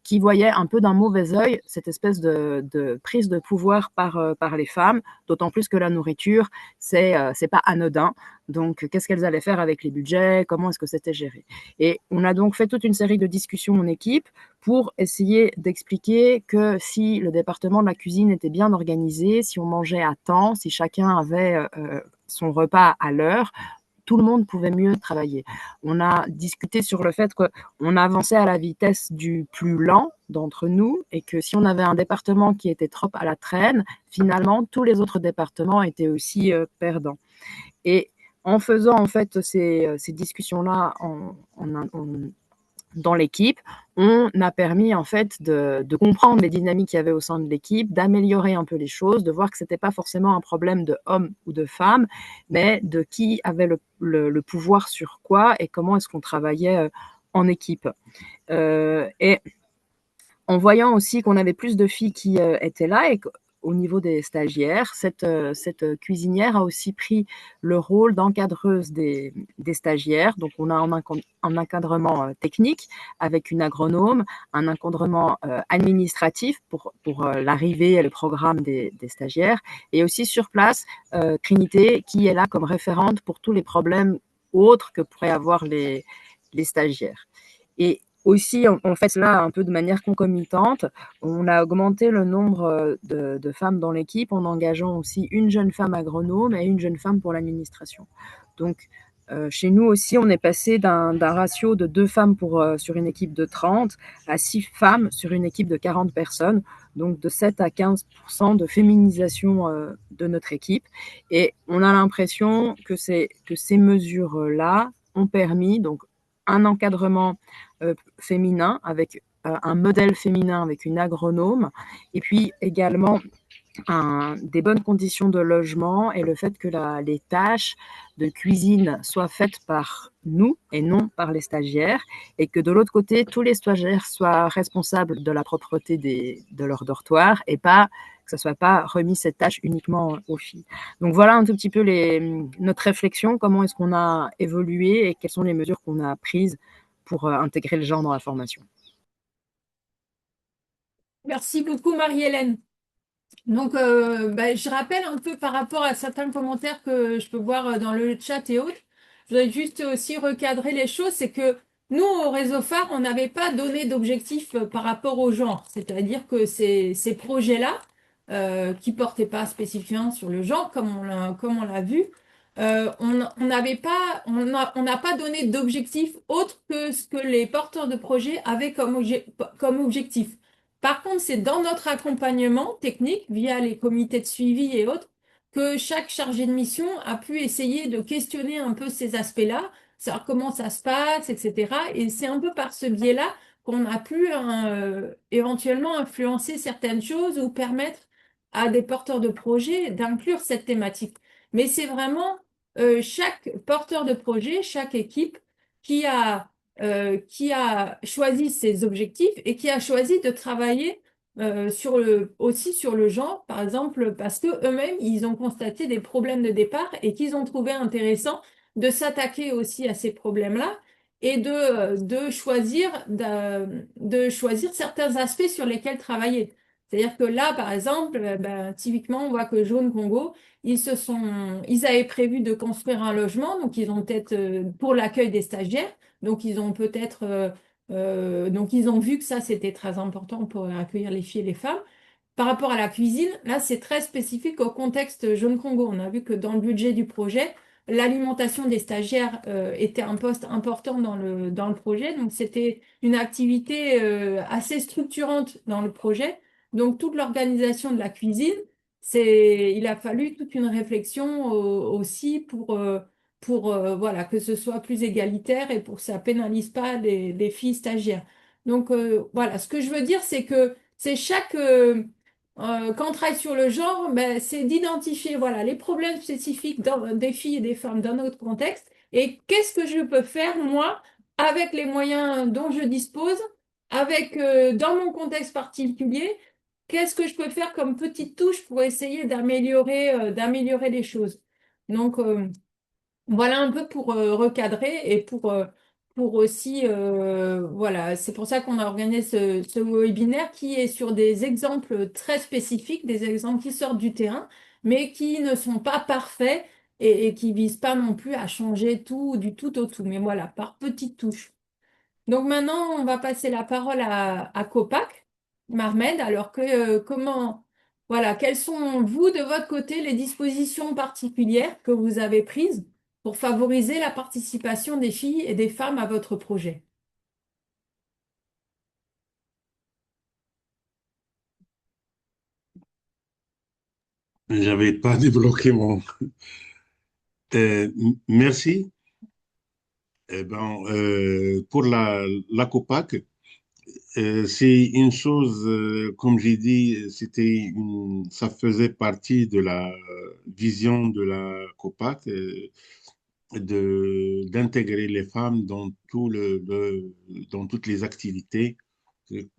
qui voyaient un peu d'un mauvais œil cette espèce de prise de pouvoir par les femmes, d'autant plus que la nourriture, c'est pas anodin. Donc, qu'est-ce qu'elles allaient faire avec les budgets? Comment est-ce que c'était géré? Et on a donc fait toute une série de discussions en équipe pour essayer d'expliquer que si le département de la cuisine était bien organisé, si on mangeait à temps, si chacun avait son repas à l'heure, tout le monde pouvait mieux travailler. On a discuté sur le fait qu'on avançait à la vitesse du plus lent d'entre nous et que si on avait un département qui était trop à la traîne, finalement, tous les autres départements étaient aussi perdants. Et en faisant en fait ces discussions-là dans l'équipe, on a permis en fait de comprendre les dynamiques qu'il y avait au sein de l'équipe, d'améliorer un peu les choses, de voir que c'était pas forcément un problème de homme ou de femme, mais de qui avait le pouvoir sur quoi et comment est-ce qu'on travaillait en équipe. Et en voyant aussi qu'on avait plus de filles qui étaient là et au niveau des stagiaires, cette cuisinière a aussi pris le rôle d'encadreuse des stagiaires. Donc, on a un encadrement technique avec une agronome, un encadrement administratif pour l'arrivée et le programme des stagiaires, et aussi sur place, Trinité, qui est là comme référente pour tous les problèmes autres que pourraient avoir les stagiaires. Et aussi, on fait cela un peu de manière concomitante. On a augmenté le nombre de femmes dans l'équipe en engageant aussi une jeune femme agronome et une jeune femme pour l'administration. Donc, chez nous aussi, on est passé d'un ratio de 2 femmes sur une équipe de 30 à 6 femmes sur une équipe de 40 personnes, donc de 7 à 15% de féminisation de notre équipe. Et on a l'impression que ces mesures-là ont permis donc un encadrement féminin avec un modèle féminin avec une agronome, et puis également des bonnes conditions de logement et le fait que les tâches de cuisine soient faites par nous et non par les stagiaires, et que de l'autre côté, tous les stagiaires soient responsables de la propreté de leur dortoir et pas que ce ne soit pas remis cette tâche uniquement aux filles. Donc voilà un tout petit peu notre réflexion, comment est-ce qu'on a évolué et quelles sont les mesures qu'on a prises pour intégrer le genre dans la formation. Merci beaucoup, Marie-Hélène. Donc, je rappelle un peu par rapport à certains commentaires que je peux voir dans le chat et autres. Je voudrais juste aussi recadrer les choses, c'est que nous, au réseau phare, on n'avait pas donné d'objectif par rapport au genre. C'est-à-dire que ces projets-là, qui portaient pas spécifiquement sur le genre, comme on l'a vu, on n'a pas donné d'objectif autre que ce que les porteurs de projets avaient comme objectif. Par contre, c'est dans notre accompagnement technique, via les comités de suivi et autres, que chaque chargé de mission a pu essayer de questionner un peu ces aspects-là, savoir comment ça se passe, etc. Et c'est un peu par ce biais-là qu'on a pu éventuellement influencer certaines choses ou permettre à des porteurs de projets d'inclure cette thématique. Mais c'est vraiment chaque porteur de projet, chaque équipe qui qui a choisi ses objectifs et qui a choisi de travailler aussi sur le genre, par exemple, parce que eux-mêmes, ils ont constaté des problèmes de départ et qu'ils ont trouvé intéressant de s'attaquer aussi à ces problèmes-là et de choisir certains aspects sur lesquels travailler. C'est-à-dire que là, par exemple, typiquement, on voit que Jaune Congo, ils avaient prévu de construire un logement, donc ils ont peut-être pour l'accueil des stagiaires. Donc, ils ont donc ils ont vu que ça, c'était très important pour accueillir les filles et les femmes. Par rapport à la cuisine, là, c'est très spécifique au contexte Jaune Congo. On a vu que dans le budget du projet, l'alimentation des stagiaires était un poste important dans le projet. Donc, c'était une activité assez structurante dans le projet. Donc, toute l'organisation de la cuisine, il a fallu toute une réflexion aussi pour voilà, que ce soit plus égalitaire et pour que ça pénalise pas les filles stagiaires. Donc voilà, ce que je veux dire, c'est que c'est quand on travaille sur le genre, c'est d'identifier voilà, les problèmes spécifiques des filles et des femmes dans notre contexte et qu'est-ce que je peux faire, moi, avec les moyens dont je dispose, dans mon contexte particulier, qu'est-ce que je peux faire comme petite touche pour essayer d'améliorer les choses. Donc, voilà un peu pour recadrer et pour aussi, voilà, c'est pour ça qu'on a organisé ce webinaire qui est sur des exemples très spécifiques, des exemples qui sortent du terrain, mais qui ne sont pas parfaits et qui visent pas non plus à changer tout du tout au tout, mais voilà, par petites touches. Donc maintenant, on va passer la parole à Copac, Marmed. Alors voilà, quelles sont, vous, de votre côté, les dispositions particulières que vous avez prises pour favoriser la participation des filles et des femmes à votre projet? J'avais pas débloqué mon. Merci. Eh ben, pour la COPAC, c'est une chose, comme j'ai dit, ça faisait partie de la vision de la COPAC, d'intégrer les femmes dans dans toutes les activités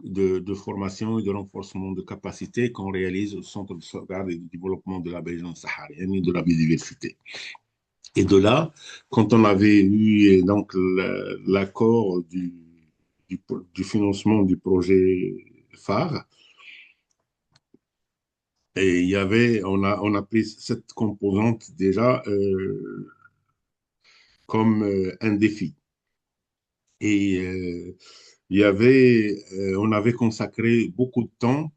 de formation et de renforcement de capacité qu'on réalise au Centre de sauvegarde et de développement de la région saharienne et de la biodiversité. Et de là, quand on avait eu donc l'accord du financement du projet phare, et on a pris cette composante déjà comme un défi. Et on avait consacré beaucoup de temps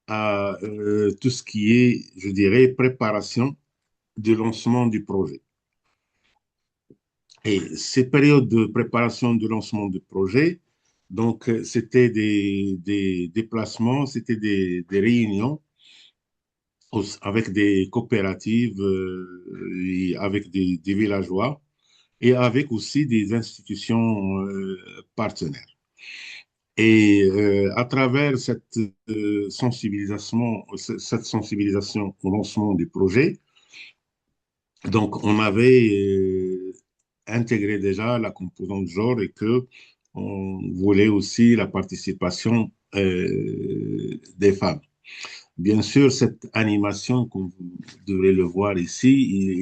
à tout ce qui est, je dirais, préparation du lancement du projet. Et ces périodes de préparation du lancement du projet, donc c'était des déplacements, c'était des réunions avec des coopératives, et avec des villageois et avec aussi des institutions partenaires. Et à travers cette sensibilisation au lancement du projet, donc on avait intégré déjà la composante genre et que on voulait aussi la participation des femmes. Bien sûr, cette animation, comme vous devrez le voir ici,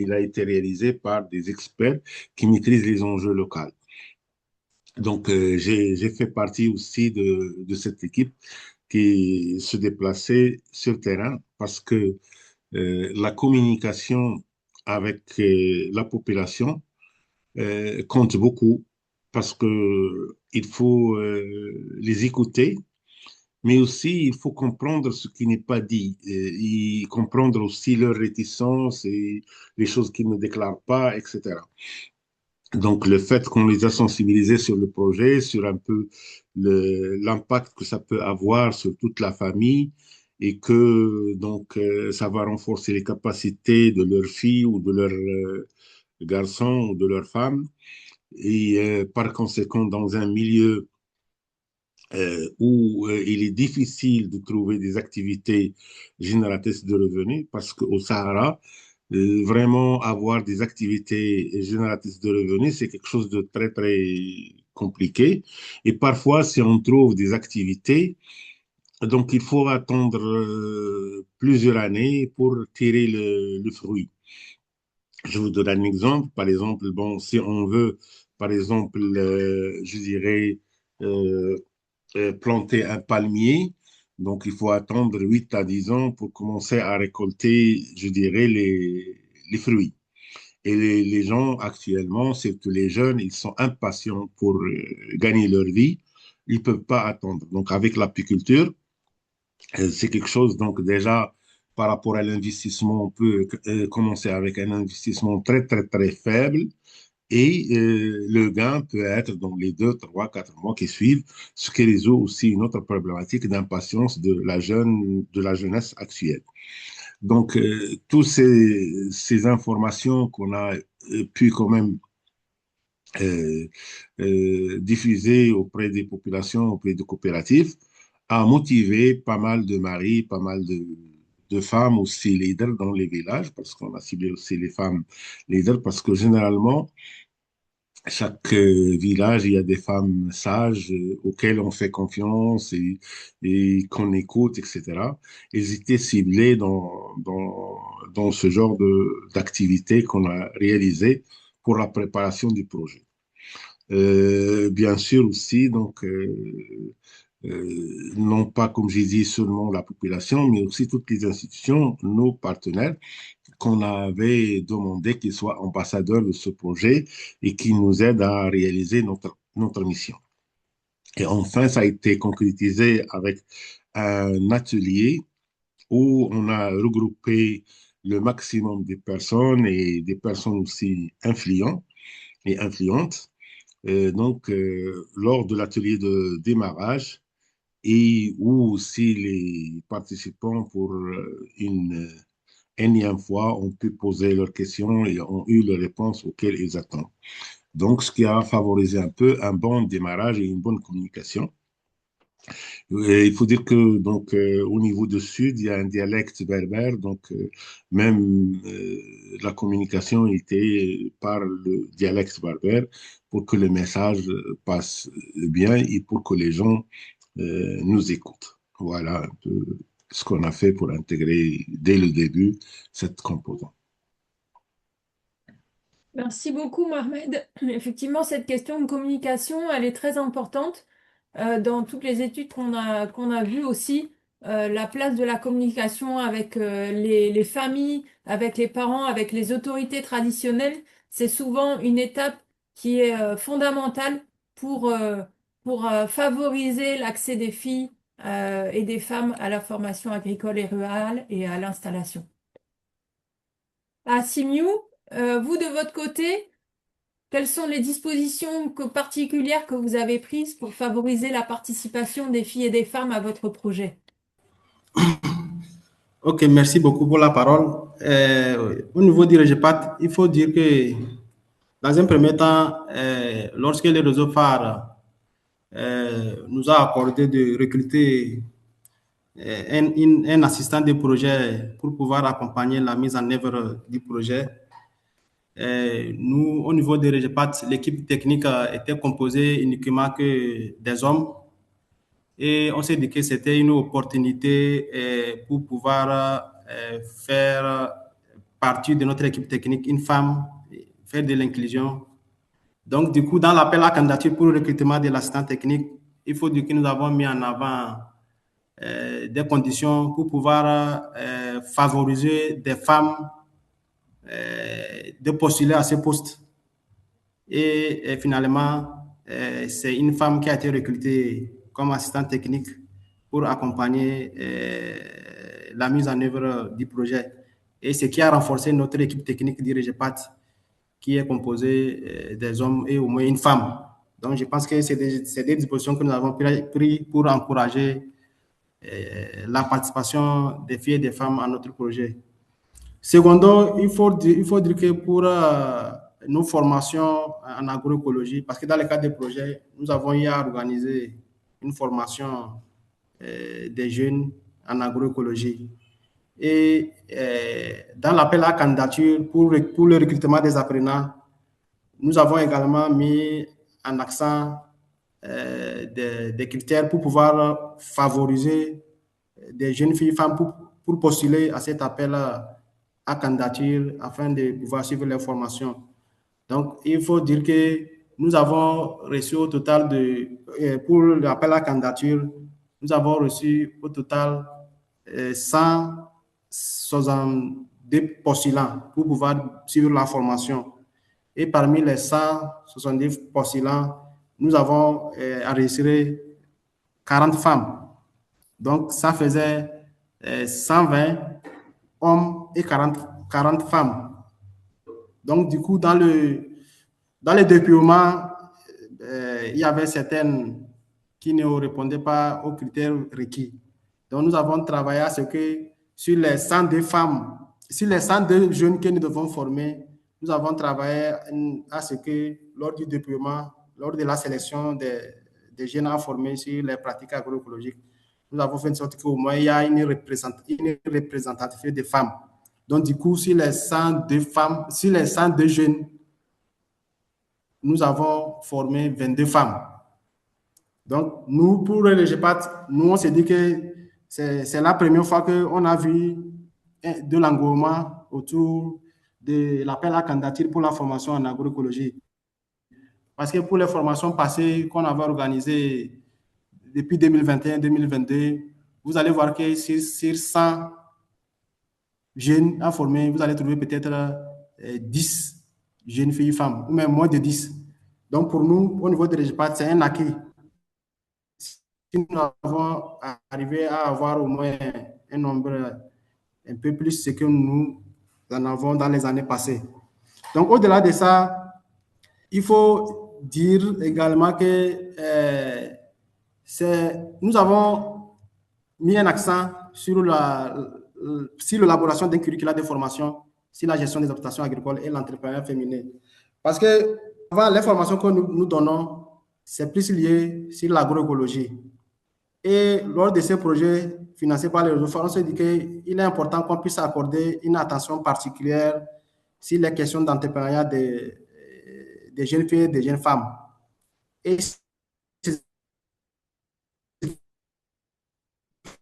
il a été réalisé par des experts qui maîtrisent les enjeux locaux. Donc, j'ai fait partie aussi de cette équipe qui se déplaçait sur le terrain parce que la communication avec la population compte beaucoup parce que il faut les écouter, mais aussi il faut comprendre ce qui n'est pas dit, et comprendre aussi leurs réticences et les choses qu'ils ne déclarent pas, etc. Donc, le fait qu'on les a sensibilisés sur le projet, sur un peu l'impact que ça peut avoir sur toute la famille et que donc ça va renforcer les capacités de leurs filles ou de leurs garçons ou de leurs femmes. Et par conséquent, dans un milieu où il est difficile de trouver des activités génératrices de revenus, parce qu'au Sahara, vraiment avoir des activités génératrices de revenus, c'est quelque chose de très, très compliqué. Et parfois, si on trouve des activités, donc il faut attendre plusieurs années pour tirer le fruit. Je vous donne un exemple. Par exemple, bon, si on veut, par exemple, je dirais, euh, planter un palmier. Donc, il faut attendre 8 à 10 ans pour commencer à récolter, je dirais, les fruits. Et les gens actuellement, surtout les jeunes, ils sont impatients pour gagner leur vie. Ils ne peuvent pas attendre. Donc, avec l'apiculture, c'est quelque chose, donc déjà, par rapport à l'investissement, on peut commencer avec un investissement très, très, très faible et le gain peut être dans les 2, 3, 4 mois qui suivent, ce qui résout aussi une autre problématique d'impatience de la jeunesse actuelle. Donc, toutes ces informations qu'on a pu quand même diffuser auprès des populations, auprès des coopératives, a motivé pas mal de maris, pas mal de femmes aussi leaders dans les villages, parce qu'on a ciblé aussi les femmes leaders, parce que généralement, chaque village, il y a des femmes sages auxquelles on fait confiance et qu'on écoute, etc. Elles étaient ciblées dans ce genre d'activité qu'on a réalisé pour la préparation du projet. Bien sûr aussi, donc, non pas, comme j'ai dit, seulement la population, mais aussi toutes les institutions, nos partenaires, qu'on avait demandé qu'ils soient ambassadeurs de ce projet et qu'ils nous aident à réaliser notre mission. Et enfin, ça a été concrétisé avec un atelier où on a regroupé le maximum de personnes et des personnes aussi influentes et influentes. Donc, lors de l'atelier de démarrage, et où aussi les participants, pour une énième fois, ont pu poser leurs questions et ont eu les réponses auxquelles ils attendent. Donc, ce qui a favorisé un peu un bon démarrage et une bonne communication. Et il faut dire que donc au niveau du sud, il y a un dialecte berbère, donc même la communication était par le dialecte berbère pour que le message passe bien et pour que les gens nous écoutent. Voilà un peu ce qu'on a fait pour intégrer dès le début cette composante. Merci beaucoup, Mohamed. Effectivement, cette question de communication, elle est très importante. Dans toutes les études qu'on a vues aussi, la place de la communication avec les familles, avec les parents, avec les autorités traditionnelles, c'est souvent une étape qui est fondamentale pour, euh, pour favoriser l'accès des filles et des femmes à la formation agricole et rurale et à l'installation. À Simiou, vous de votre côté, quelles sont les dispositions particulières que vous avez prises pour favoriser la participation des filles et des femmes à votre projet? Ok, merci beaucoup pour la parole. Au niveau du REGEPAT, il faut dire que dans un premier temps, lorsque le réseau phare nous a accordé de recruter un assistant de projet pour pouvoir accompagner la mise en œuvre du projet, nous, au niveau de REGEPAT, l'équipe technique était composée uniquement que des hommes. Et on s'est dit que c'était une opportunité pour pouvoir faire partie de notre équipe technique une femme, faire de l'inclusion. Donc, du coup, dans l'appel à candidature pour le recrutement de l'assistant technique, il faut dire que nous avons mis en avant des conditions pour pouvoir favoriser des femmes de postuler à ce poste. Et finalement, c'est une femme qui a été recrutée comme assistante technique pour accompagner la mise en œuvre du projet. Et ce qui a renforcé notre équipe technique du REGEPAT, qui est composée des hommes et au moins une femme. Donc, je pense que c'est des dispositions que nous avons prises pour encourager la participation des filles et des femmes à notre projet. Secondo, il faut dire que pour nos formations en agroécologie, parce que dans le cadre des projets, nous avons eu à organiser une formation des jeunes en agroécologie. Et dans l'appel à candidature pour le recrutement des apprenants, nous avons également mis en accent des critères pour pouvoir favoriser des jeunes filles femmes pour postuler à cet appel à candidature afin de pouvoir suivre les formations. Donc, il faut dire que nous avons reçu au total pour l'appel à candidature, nous avons reçu au total 162 postulants pour pouvoir suivre la formation. Et parmi les 170 postulants, nous avons enregistré 40 femmes. Donc, ça faisait 120 hommes et 40 femmes. Donc, du coup, dans le dépouillement, il y avait certaines qui ne répondaient pas aux critères requis. Donc, nous avons travaillé à ce que sur les 102 femmes, sur les 102 jeunes que nous devons former, nous avons travaillé à ce que lors du dépouillement, lors de la sélection des jeunes à former sur les pratiques agroécologiques, nous avons fait en sorte qu'au moins il y a une représentativité des femmes. Donc, du coup, sur les 102 femmes, sur les 102 jeunes, nous avons formé 22 femmes. Donc, nous, pour le GEPAT, nous, on s'est dit que c'est la première fois qu'on a vu de l'engouement autour de l'appel à candidature pour la formation en agroécologie. Parce que pour les formations passées qu'on avait organisées depuis 2021-2022, vous allez voir que sur 100 jeunes à former, vous allez trouver peut-être 10 jeunes filles, femmes, ou même moins de 10. Donc, pour nous, au niveau de l'EGPAD, c'est un acquis. Si nous avons arrivé à avoir au moins un nombre un peu plus ce que nous en avons dans les années passées. Donc, au-delà de ça, il faut dire également que nous avons mis un accent sur l'élaboration d'un curriculum de formation sur la gestion des exploitations agricoles et l'entrepreneuriat féminin. Parce que avant, les formations que nous donnons, c'est plus lié sur l'agroécologie. Et lors de ces projets financés par les réseaux, on se dit qu'il est important qu'on puisse accorder une attention particulière sur les questions d'entrepreneuriat des jeunes filles et des jeunes femmes. Et c'est ce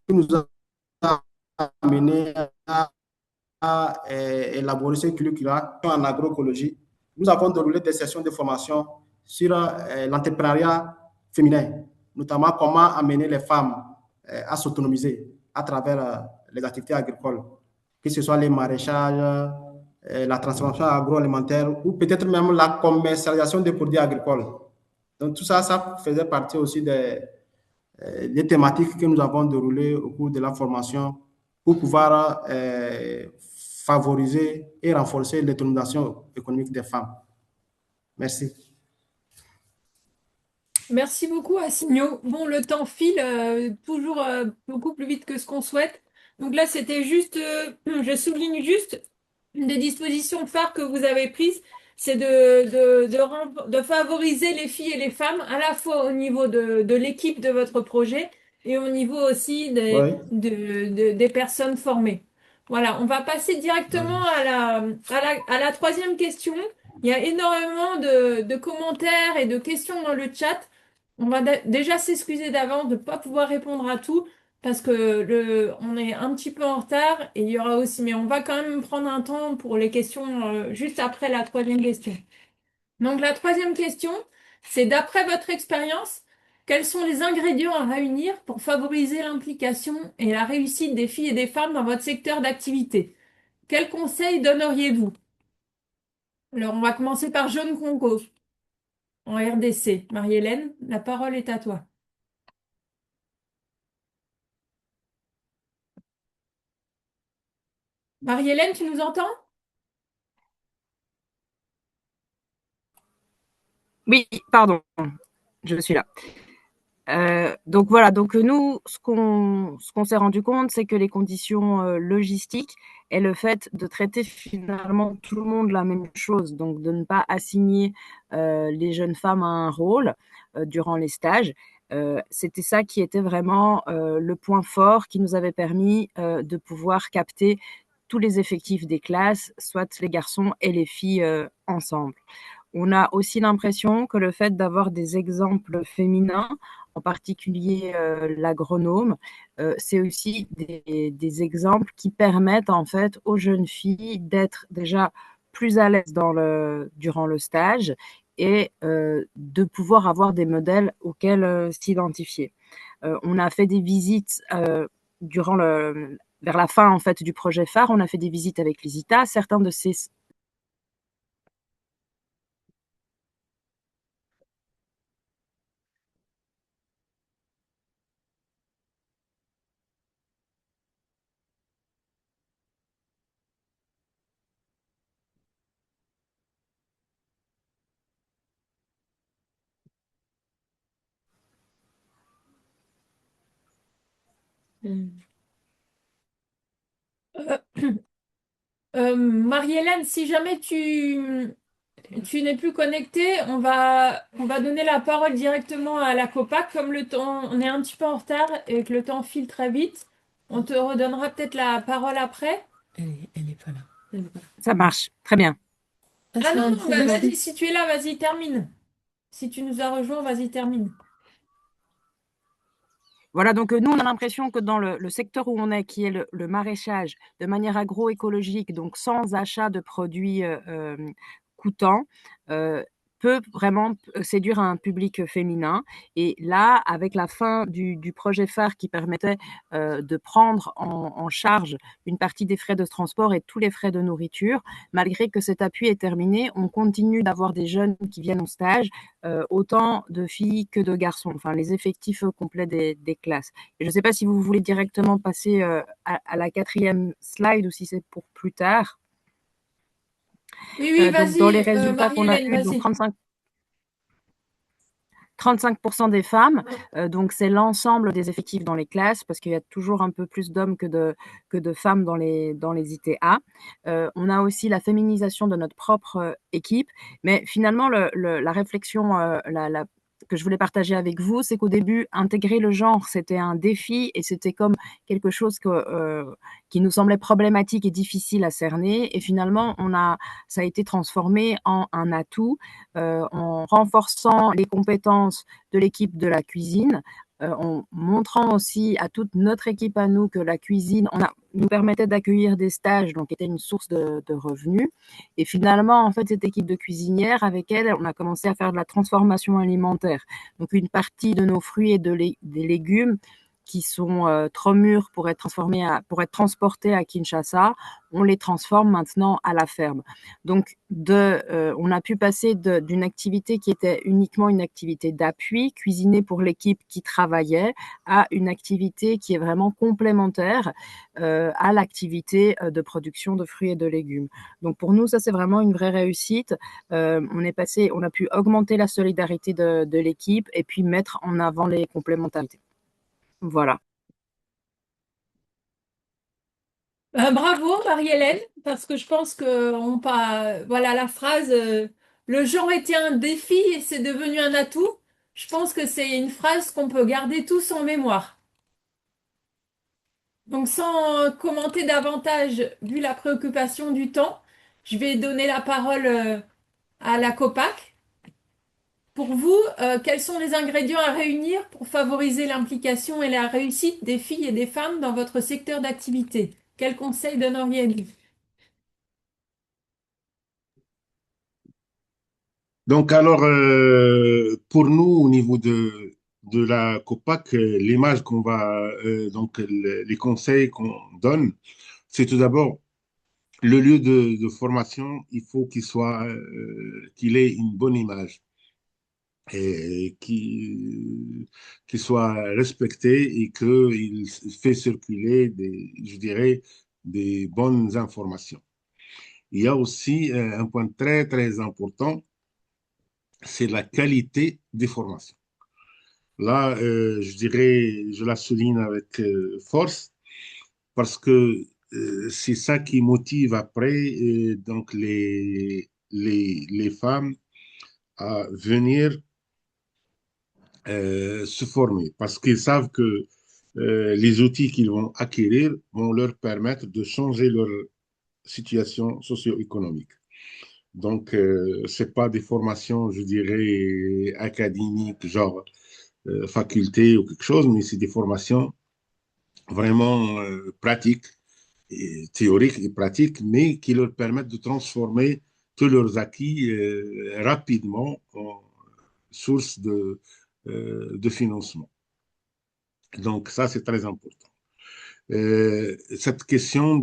qui nous a amené à élaborer ce curriculum en agroécologie. Nous avons déroulé des sessions de formation sur l'entrepreneuriat féminin, notamment comment amener les femmes à s'autonomiser à travers les activités agricoles, que ce soit les maraîchages, la transformation agroalimentaire ou peut-être même la commercialisation des produits agricoles. Donc tout ça, ça faisait partie aussi des thématiques que nous avons déroulées au cours de la formation pour pouvoir favoriser et renforcer l'autonomisation économique des femmes. Merci. Merci beaucoup, Assigno. Bon, le temps file toujours beaucoup plus vite que ce qu'on souhaite. Donc là, c'était juste, je souligne juste une des dispositions phares que vous avez prises, c'est de favoriser les filles et les femmes, à la fois au niveau de l'équipe de votre projet et au niveau aussi des personnes formées. Voilà, on va passer directement à la troisième question. Il y a énormément de commentaires et de questions dans le chat. On va déjà s'excuser d'avance de ne pas pouvoir répondre à tout parce que on est un petit peu en retard et il y aura aussi, mais on va quand même prendre un temps pour les questions juste après la troisième question. Donc la troisième question, c'est d'après votre expérience, quels sont les ingrédients à réunir pour favoriser l'implication et la réussite des filles et des femmes dans votre secteur d'activité? Quels conseils donneriez-vous? Alors on va commencer par Jaune Congo en RDC. Marie-Hélène, la parole est à toi. Marie-Hélène, tu nous entends? Oui, pardon, je suis là. Donc voilà, donc nous, ce qu'on s'est rendu compte, c'est que les conditions logistiques et le fait de traiter finalement tout le monde la même chose, donc de ne pas assigner les jeunes femmes à un rôle durant les stages, c'était ça qui était vraiment le point fort qui nous avait permis de pouvoir capter tous les effectifs des classes, soit les garçons et les filles ensemble. On a aussi l'impression que le fait d'avoir des exemples féminins, en particulier l'agronome, c'est aussi des exemples qui permettent en fait aux jeunes filles d'être déjà plus à l'aise durant le stage et de pouvoir avoir des modèles auxquels s'identifier. On a fait des visites vers la fin en fait du projet phare, on a fait des visites avec l'ISITA. Certains de ces Marie-Hélène, si jamais tu n'es plus connectée, on va donner la parole directement à la COPAC. Comme le temps, on est un petit peu en retard et que le temps file très vite, on te redonnera peut-être la parole après. Elle est pas là. Ça marche, très bien. Ah non, vas-y, si tu es là, vas-y, termine. Si tu nous as rejoint, vas-y, termine. Voilà, donc nous, on a l'impression que dans le secteur où on est, qui est le maraîchage, de manière agroécologique, donc sans achat de produits coûtants, peut vraiment séduire un public féminin. Et là, avec la fin du projet phare qui permettait de prendre en charge une partie des frais de transport et tous les frais de nourriture, malgré que cet appui est terminé, on continue d'avoir des jeunes qui viennent en stage, autant de filles que de garçons, enfin les effectifs complets des classes. Et je ne sais pas si vous voulez directement passer à la 4e slide ou si c'est pour plus tard. Oui, Donc, dans les vas-y, résultats qu'on a Marie-Hélène, eus, donc vas-y. 35% des femmes, donc c'est l'ensemble des effectifs dans les classes, parce qu'il y a toujours un peu plus d'hommes que de femmes dans les ITA. On a aussi la féminisation de notre propre équipe, mais finalement, la réflexion que je voulais partager avec vous, c'est qu'au début, intégrer le genre, c'était un défi et c'était comme quelque chose qui nous semblait problématique et difficile à cerner. Et finalement, ça a été transformé en un atout en renforçant les compétences de l'équipe de la cuisine, en montrant aussi à toute notre équipe à nous que la cuisine nous permettait d'accueillir des stages, donc était une source de revenus. Et finalement, en fait, cette équipe de cuisinières, avec elle, on a commencé à faire de la transformation alimentaire. Donc une partie de nos fruits et des légumes qui sont trop mûrs pour être transportés à Kinshasa, on les transforme maintenant à la ferme. Donc, on a pu passer d'une activité qui était uniquement une activité d'appui, cuisiner pour l'équipe qui travaillait, à une activité qui est vraiment complémentaire à l'activité de production de fruits et de légumes. Donc, pour nous, ça, c'est vraiment une vraie réussite. On a pu augmenter la solidarité de l'équipe et puis mettre en avant les complémentarités. Voilà. Bravo, Marie-Hélène, parce que je pense que voilà la phrase le genre était un défi et c'est devenu un atout. Je pense que c'est une phrase qu'on peut garder tous en mémoire. Donc, sans commenter davantage, vu la préoccupation du temps, je vais donner la parole à la COPAC. Pour vous, quels sont les ingrédients à réunir pour favoriser l'implication et la réussite des filles et des femmes dans votre secteur d'activité? Quels conseils donneriez-vous? Donc, alors, pour nous, au niveau de la COPAC, l'image qu'on va, donc les conseils qu'on donne, c'est tout d'abord le lieu de formation, il faut qu'il ait une bonne image et qu'il soit respecté et qu'il fait circuler je dirais, des bonnes informations. Il y a aussi un point très, très important, c'est la qualité des formations. Là, je dirais, je la souligne avec force parce que c'est ça qui motive après donc les femmes à venir se former parce qu'ils savent que les outils qu'ils vont acquérir vont leur permettre de changer leur situation socio-économique. Donc, ce n'est pas des formations, je dirais, académiques, genre faculté ou quelque chose, mais c'est des formations vraiment pratiques, et théoriques et pratiques, mais qui leur permettent de transformer tous leurs acquis rapidement en source de financement. Donc ça, c'est très important. Cette question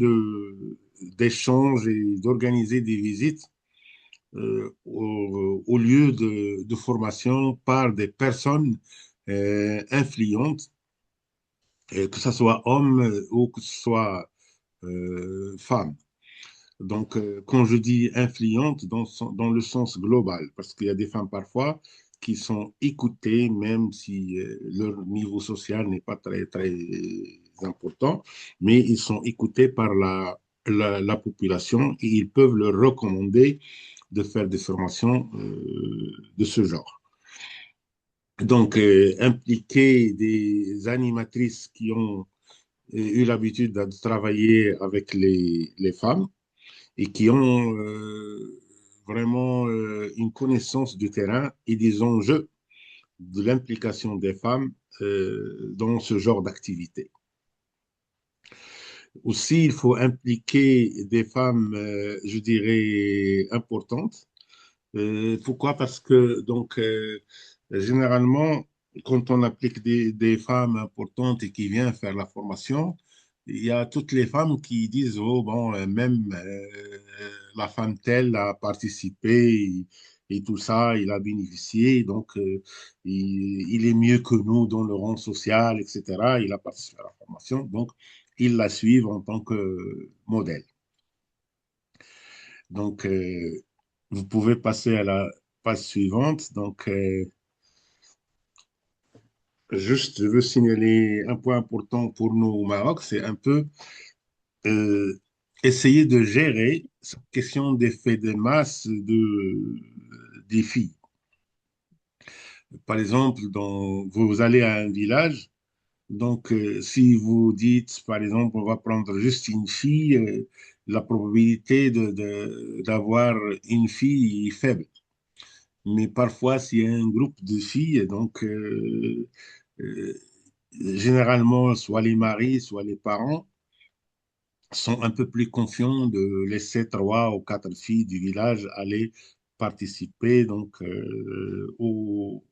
d'échange et d'organiser des visites au lieu de formation par des personnes influentes, que ce soit homme ou que ce soit femme. Donc, quand je dis influente, dans le sens global, parce qu'il y a des femmes parfois qui sont écoutées, même si leur niveau social n'est pas très, très important, mais ils sont écoutés par la population et ils peuvent leur recommander de faire des formations de ce genre. Donc, impliquer des animatrices qui ont eu l'habitude de travailler avec les femmes et qui ont vraiment une connaissance du terrain et des enjeux de l'implication des femmes dans ce genre d'activité. Aussi, il faut impliquer des femmes, je dirais, importantes Pourquoi? Parce que donc généralement, quand on applique des femmes importantes et qui viennent faire la formation, il y a toutes les femmes qui disent, oh bon, même la femme telle a participé et tout ça, il a bénéficié, donc il est mieux que nous dans le rang social, etc. Il a participé à la formation, donc ils la suivent en tant que modèle. Donc, vous pouvez passer à la page suivante. Donc, juste, je veux signaler un point important pour nous au Maroc, c'est un peu euh, essayer de gérer cette question d'effet de masse des filles. Par exemple, vous allez à un village, donc si vous dites, par exemple, on va prendre juste une fille, la probabilité d'avoir une fille est faible. Mais parfois, s'il y a un groupe de filles, donc euh, généralement, soit les maris, soit les parents sont un peu plus confiants de laisser trois ou quatre filles du village aller participer donc aux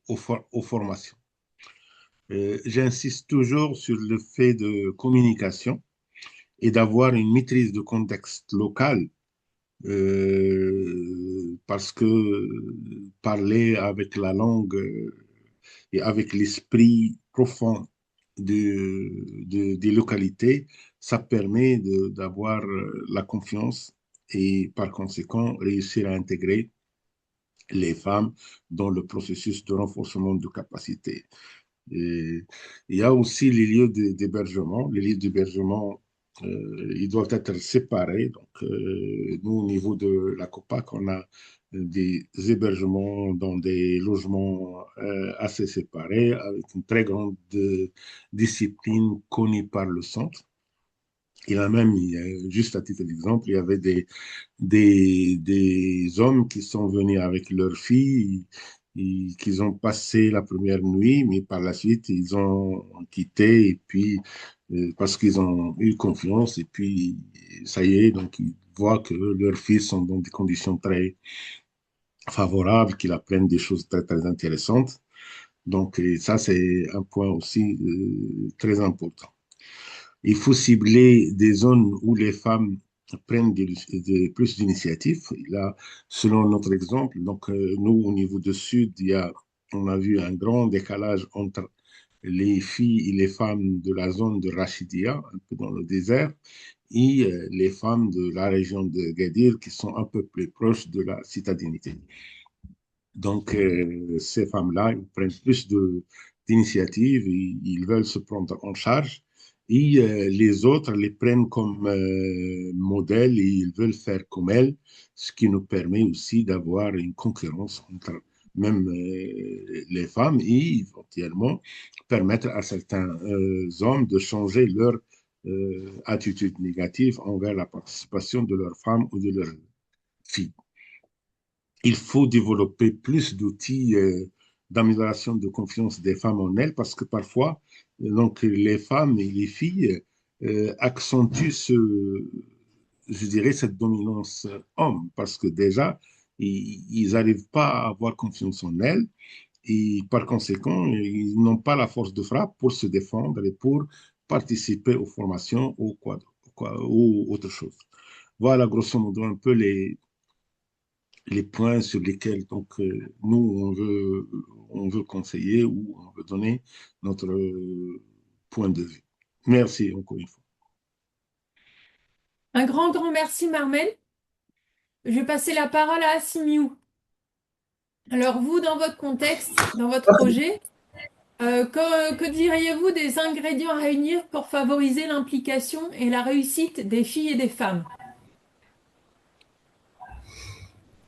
formations. J'insiste toujours sur le fait de communication et d'avoir une maîtrise de contexte local parce que parler avec la langue et avec l'esprit profond des localités, ça permet d'avoir la confiance et par conséquent réussir à intégrer les femmes dans le processus de renforcement de capacité. Et il y a aussi les lieux d'hébergement. Les lieux d'hébergement, ils doivent être séparés. Donc, nous, au niveau de la COPAC, on a des hébergements dans des logements assez séparés, avec une très grande discipline connue par le centre. Il y a même, juste à titre d'exemple, il y avait des hommes qui sont venus avec leurs filles, qu'ils ont passé la première nuit, mais par la suite, ils ont quitté, et puis, parce qu'ils ont eu confiance, et puis, ça y est, donc ils voient que leurs filles sont dans des conditions très favorables, qu'ils apprennent des choses très, très intéressantes. Donc, et ça, c'est un point aussi très important. Il faut cibler des zones où les femmes prennent plus d'initiatives. Là, selon notre exemple, donc nous, au niveau du Sud, on a vu un grand décalage entre les filles et les femmes de la zone de Rachidia, un peu dans le désert, et les femmes de la région de Gadir, qui sont un peu plus proches de la citadinité. Donc, ces femmes-là, ils prennent plus d'initiatives, ils veulent se prendre en charge, et les autres les prennent comme modèle et ils veulent faire comme elles, ce qui nous permet aussi d'avoir une concurrence entre même les femmes et éventuellement permettre à certains hommes de changer leur attitude négative envers la participation de leurs femmes ou de leurs filles. Il faut développer plus d'outils d'amélioration de confiance des femmes en elles parce que parfois, donc, les femmes et les filles accentuent je dirais, cette dominance homme parce que déjà, ils n'arrivent pas à avoir confiance en elles et par conséquent, ils n'ont pas la force de frappe pour se défendre et pour participer aux formations ou autre chose. Voilà, grosso modo, un peu les points sur lesquels donc, nous, on veut conseiller ou on veut donner notre point de vue. Merci encore une fois. Un grand, grand merci, Marmel. Je vais passer la parole à Assimiou. Alors, vous, dans votre contexte, dans votre projet, que diriez-vous des ingrédients à réunir pour favoriser l'implication et la réussite des filles et des femmes?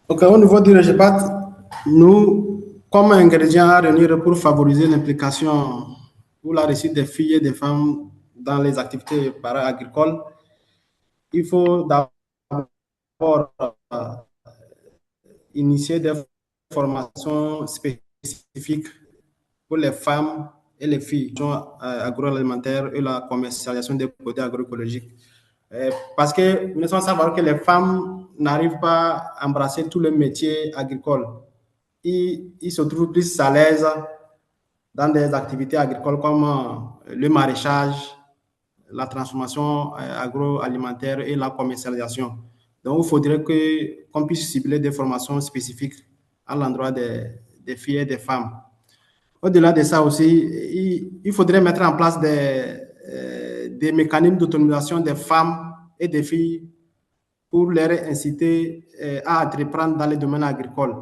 Donc, au niveau du REGEPAT, nous, comme ingrédient à réunir pour favoriser l'implication ou la réussite des filles et des femmes dans les activités para-agricoles, il faut d'abord initier des formations spécifiques pour les femmes et les filles agroalimentaires et la commercialisation des produits agroécologiques. Parce que nous devons savoir que les femmes n'arrivent pas à embrasser tous les métiers agricoles. Ils se trouvent plus à l'aise dans des activités agricoles comme le maraîchage, la transformation agroalimentaire et la commercialisation. Donc, il faudrait qu'on puisse cibler des formations spécifiques à l'endroit des filles et des femmes. Au-delà de ça aussi, il faudrait mettre en place des mécanismes d'autonomisation des femmes et des filles pour les inciter à entreprendre dans les domaines agricoles.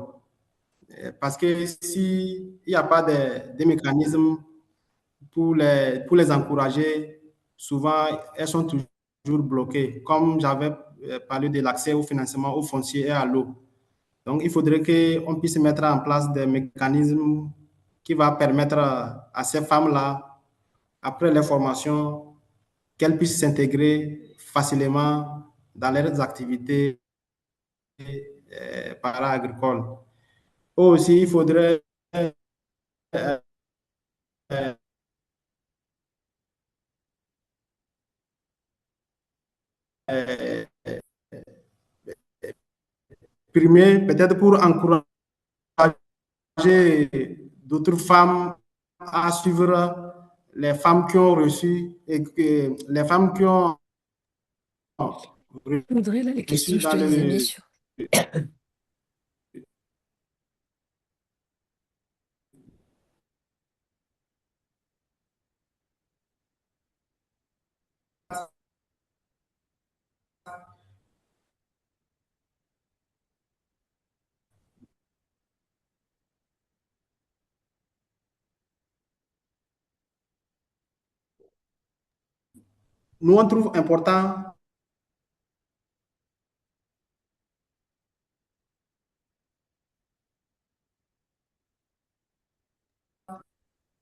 Parce que s'il n'y a pas de mécanismes pour les encourager, souvent elles sont toujours bloquées. Comme j'avais parlé de l'accès au financement, au foncier et à l'eau. Donc, il faudrait qu'on puisse mettre en place des mécanismes qui vont permettre à ces femmes-là, après les formations, qu'elles puissent s'intégrer facilement dans leurs activités para-agricoles. Aussi, il faudrait euh, euh, primer, peut-être pour encourager d'autres femmes à suivre les femmes qui ont reçu et les femmes qui ont Audrey, là, les questions, reçu je te dans les ai le mis sur. nous on trouve important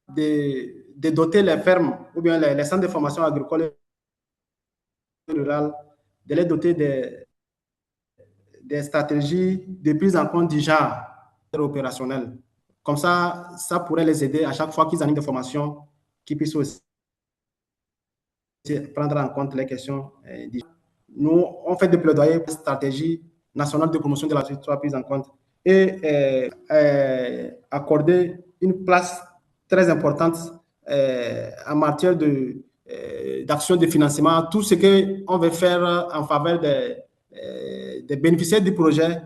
de doter les fermes ou bien les centres de formation agricole et rurale, de les doter des stratégies de prise en compte du genre opérationnel. Comme ça pourrait les aider à chaque fois qu'ils animent des formations, qu'ils puissent aussi prendre en compte les questions. Nous, on fait des plaidoyers pour une stratégie nationale de promotion de la soit prise en compte et accorder une place très importante en matière d'action de financement. Tout ce qu'on veut faire en faveur des bénéficiaires du projet,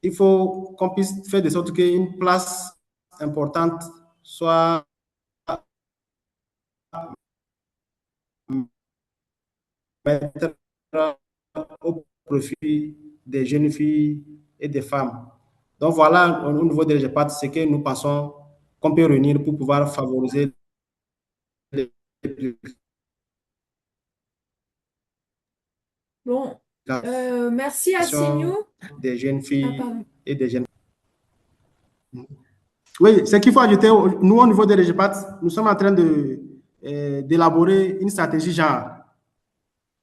il faut qu'on puisse faire de sorte qu'une place importante soit mettre au profit des jeunes filles et des femmes. Donc voilà, au niveau des GEPAT, ce que nous pensons qu'on peut réunir pour pouvoir favoriser Bon, merci à Signou. des jeunes Ah, filles pardon. et des jeunes. Oui, ce qu'il faut ajouter, nous au niveau des GEPAT, nous sommes en train d'élaborer une stratégie genre.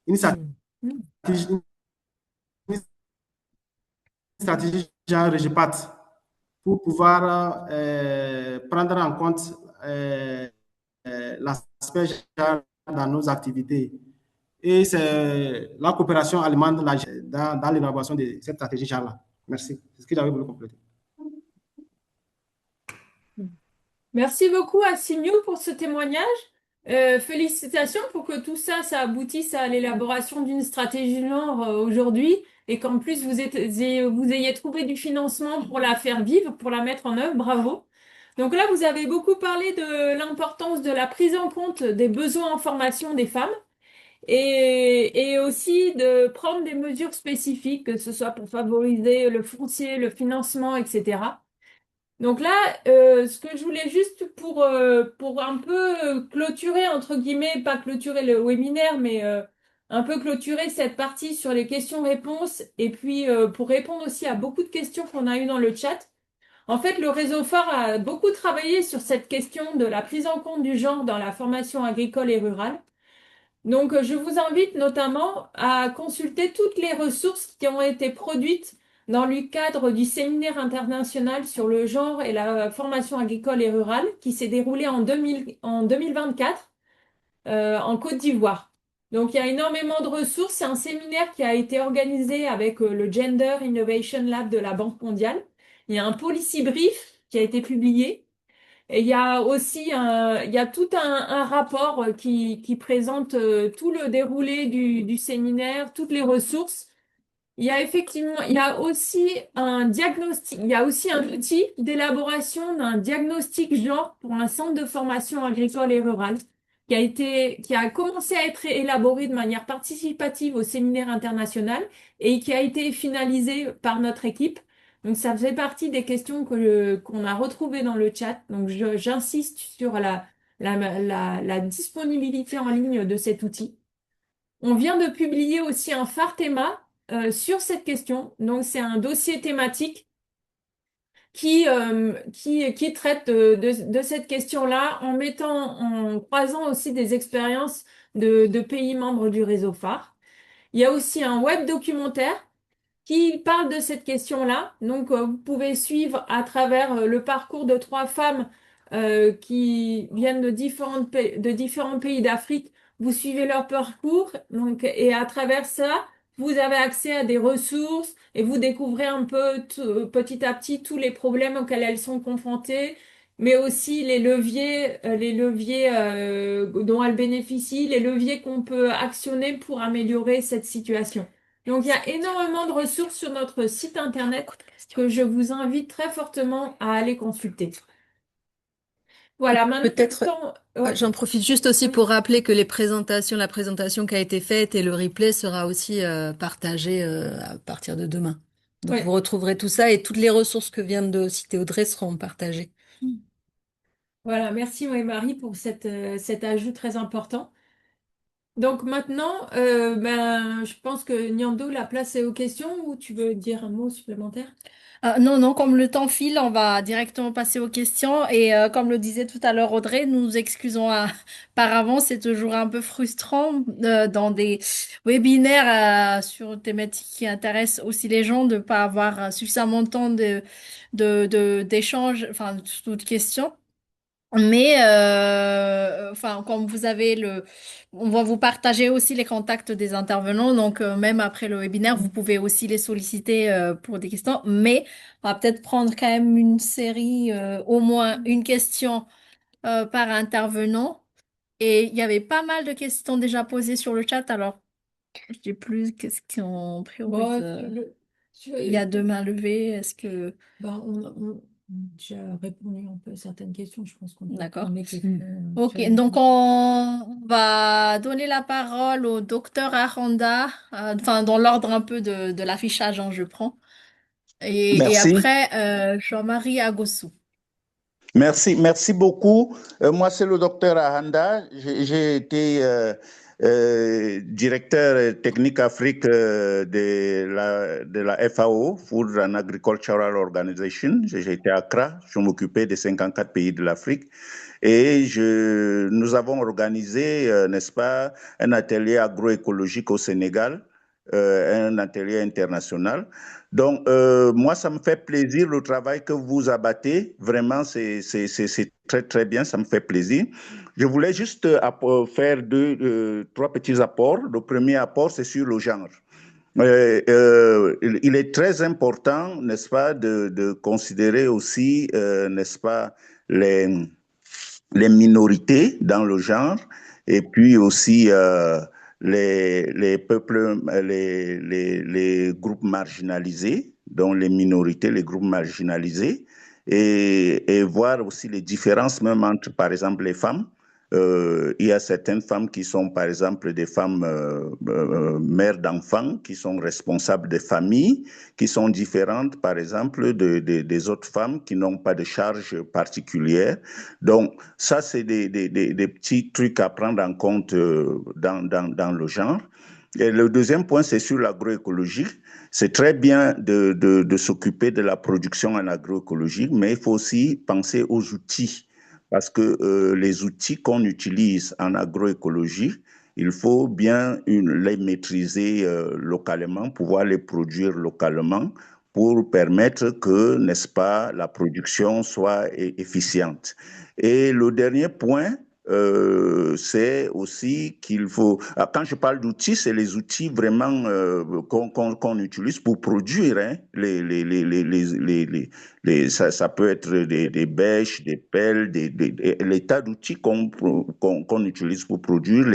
Une stratégie genre GEPAT pour pouvoir prendre en compte l'aspect genre dans nos activités. Et c'est la coopération allemande dans l'élaboration de cette stratégie genre-là. Merci. C'est ce que j'avais voulu compléter. Merci beaucoup à Signou pour ce témoignage. Félicitations pour que tout ça, ça aboutisse à l'élaboration d'une stratégie genre aujourd'hui et qu'en plus vous ayez trouvé du financement pour la faire vivre, pour la mettre en œuvre. Bravo. Donc là, vous avez beaucoup parlé de l'importance de la prise en compte des besoins en formation des femmes et aussi de prendre des mesures spécifiques, que ce soit pour favoriser le foncier, le financement, etc. Donc là, ce que je voulais juste pour un peu clôturer, entre guillemets, pas clôturer le webinaire, mais un peu clôturer cette partie sur les questions-réponses et puis pour répondre aussi à beaucoup de questions qu'on a eues dans le chat. En fait, le réseau phare a beaucoup travaillé sur cette question de la prise en compte du genre dans la formation agricole et rurale. Donc, je vous invite notamment à consulter toutes les ressources qui ont été produites dans le cadre du séminaire international sur le genre et la formation agricole et rurale qui s'est déroulé en 2024 en Côte d'Ivoire. Donc, il y a énormément de ressources. C'est un séminaire qui a été organisé avec le Gender Innovation Lab de la Banque mondiale. Il y a un policy brief qui a été publié. Et il y a aussi il y a tout un rapport qui présente tout le déroulé du séminaire, toutes les ressources. Il y a effectivement, il y a aussi un diagnostic, il y a aussi un outil d'élaboration d'un diagnostic genre pour un centre de formation agricole et rurale qui a commencé à être élaboré de manière participative au séminaire international et qui a été finalisé par notre équipe. Donc, ça faisait partie des questions qu'on a retrouvées dans le chat. Donc, j'insiste sur la disponibilité en ligne de cet outil. On vient de publier aussi un phare théma sur cette question. Donc, c'est un dossier thématique qui traite de cette question-là en croisant aussi des expériences de pays membres du réseau phare. Il y a aussi un web documentaire qui parle de cette question-là. Donc, vous pouvez suivre à travers le parcours de 3 femmes qui viennent de différents pays d'Afrique. Vous suivez leur parcours, donc, et à travers ça, vous avez accès à des ressources et vous découvrez un peu petit à petit tous les problèmes auxquels elles sont confrontées, mais aussi les leviers dont elles bénéficient, les leviers qu'on peut actionner pour améliorer cette situation. Donc, il y a énormément de ressources sur notre site internet que je vous invite très fortement à aller consulter. Voilà, Peut-être, ouais. j'en profite juste aussi pour rappeler que la présentation qui a été faite et le replay sera aussi partagé à partir de demain. Donc, Ouais. vous retrouverez tout ça et toutes les ressources que vient de citer Audrey seront partagées. Voilà, merci Marie pour cet ajout très important. Donc maintenant, je pense que Nyando, la place est aux questions ou tu veux dire un mot supplémentaire? Non, comme le temps file, on va directement passer aux questions. Et comme le disait tout à l'heure Audrey, nous nous excusons par avance. C'est toujours un peu frustrant dans des webinaires sur une thématique qui intéresse aussi les gens de ne pas avoir suffisamment de temps d'échange, enfin, toutes questions. Mais enfin, comme vous avez on va vous partager aussi les contacts des intervenants. Donc même après le webinaire, vous pouvez aussi les solliciter pour des questions. Mais on va peut-être prendre quand même une série, au moins une question par intervenant. Et il y avait pas mal de questions déjà posées sur le chat. Alors, je sais plus qu'est-ce qu'on priorise. Il y a deux mains levées. Est-ce que On a déjà répondu un peu à certaines questions. Je pense qu'on peut D'accord. prendre les questions. Ok, donc on va donner la parole au docteur Aranda, enfin dans l'ordre un peu de l'affichage, hein, je prends. Et Merci. après, Jean-Marie Agossou. Merci beaucoup. Moi, c'est le docteur Ahanda. J'ai été directeur technique Afrique de la FAO, Food and Agricultural Organization. J'ai été à Accra. Je m'occupais des 54 pays de l'Afrique. Et nous avons organisé, n'est-ce pas, un atelier agroécologique au Sénégal, un atelier international. Donc, moi, ça me fait plaisir le travail que vous abattez. Vraiment, c'est très, très bien. Ça me fait plaisir. Je voulais juste faire trois petits apports. Le premier apport, c'est sur le genre. Il est très important, n'est-ce pas, de considérer aussi, n'est-ce pas, les minorités dans le genre et puis aussi les peuples, les groupes marginalisés, dont les minorités, les groupes marginalisés, et voir aussi les différences même entre, par exemple, les femmes. Il y a certaines femmes qui sont, par exemple, des femmes mères d'enfants, qui sont responsables des familles, qui sont différentes, par exemple, des autres femmes qui n'ont pas de charge particulière. Donc, ça, c'est des petits trucs à prendre en compte dans le genre. Et le deuxième point, c'est sur l'agroécologie. C'est très bien de s'occuper de la production en agroécologie, mais il faut aussi penser aux outils. Parce que les outils qu'on utilise en agroécologie, il faut bien les maîtriser localement, pouvoir les produire localement pour permettre que, n'est-ce pas, la production soit efficiente. Et le dernier point, c'est aussi qu'il faut... Quand je parle d'outils, c'est les outils vraiment qu'on utilise pour produire. Hein, ça peut être des bêches, des pelles, les tas d'outils qu'on utilise pour produire.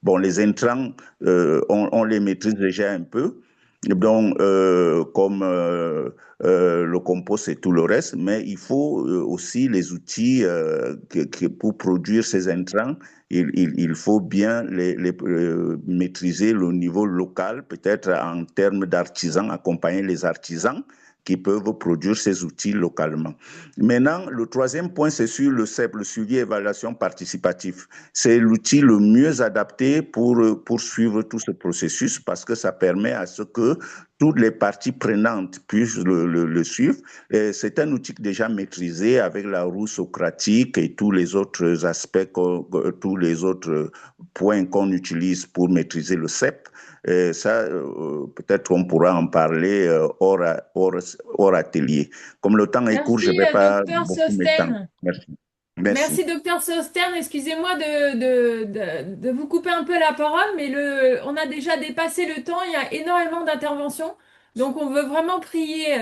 Bon, les intrants, on les maîtrise déjà un peu. Donc, comme le compost et tout le reste, mais il faut aussi les outils pour produire ces intrants. Il faut bien maîtriser le niveau local, peut-être en termes d'artisans, accompagner les artisans qui peuvent produire ces outils localement. Maintenant, le troisième point, c'est sur le CEP, le suivi et évaluation participatif. C'est l'outil le mieux adapté pour suivre tout ce processus parce que ça permet à ce que toutes les parties prenantes puissent le suivre. C'est un outil déjà maîtrisé avec la roue socratique et tous les autres aspects, tous les autres points qu'on utilise pour maîtriser le CEP. Ça, peut-être on pourra en parler hors atelier. Comme le temps est court, je ne vais pas docteur beaucoup m'étendre. Sostern. Merci. Merci, docteur Sostern. Excusez-moi de vous couper un peu la parole, mais on a déjà dépassé le temps. Il y a énormément d'interventions. Donc, on veut vraiment prier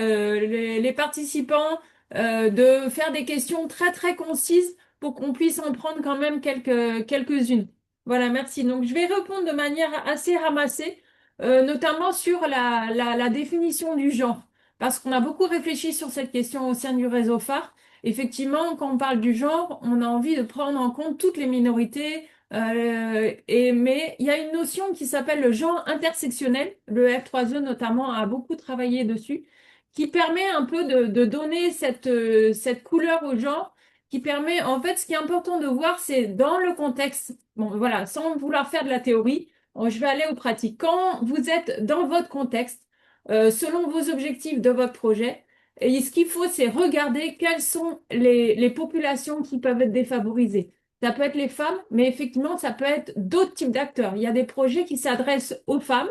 les participants de faire des questions très, très concises pour qu'on puisse en prendre quand même quelques-unes. Voilà, merci. Donc, je vais répondre de manière assez ramassée, notamment sur la définition du genre, parce qu'on a beaucoup réfléchi sur cette question au sein du réseau phare. Effectivement, quand on parle du genre, on a envie de prendre en compte toutes les minorités, mais il y a une notion qui s'appelle le genre intersectionnel. Le F3E notamment a beaucoup travaillé dessus, qui permet un peu de donner cette couleur au genre, qui permet, en fait, ce qui est important de voir, c'est dans le contexte. Bon, voilà, sans vouloir faire de la théorie, je vais aller aux pratiques. Quand vous êtes dans votre contexte, selon vos objectifs de votre projet, et ce qu'il faut, c'est regarder quelles sont les populations qui peuvent être défavorisées. Ça peut être les femmes, mais effectivement, ça peut être d'autres types d'acteurs. Il y a des projets qui s'adressent aux femmes,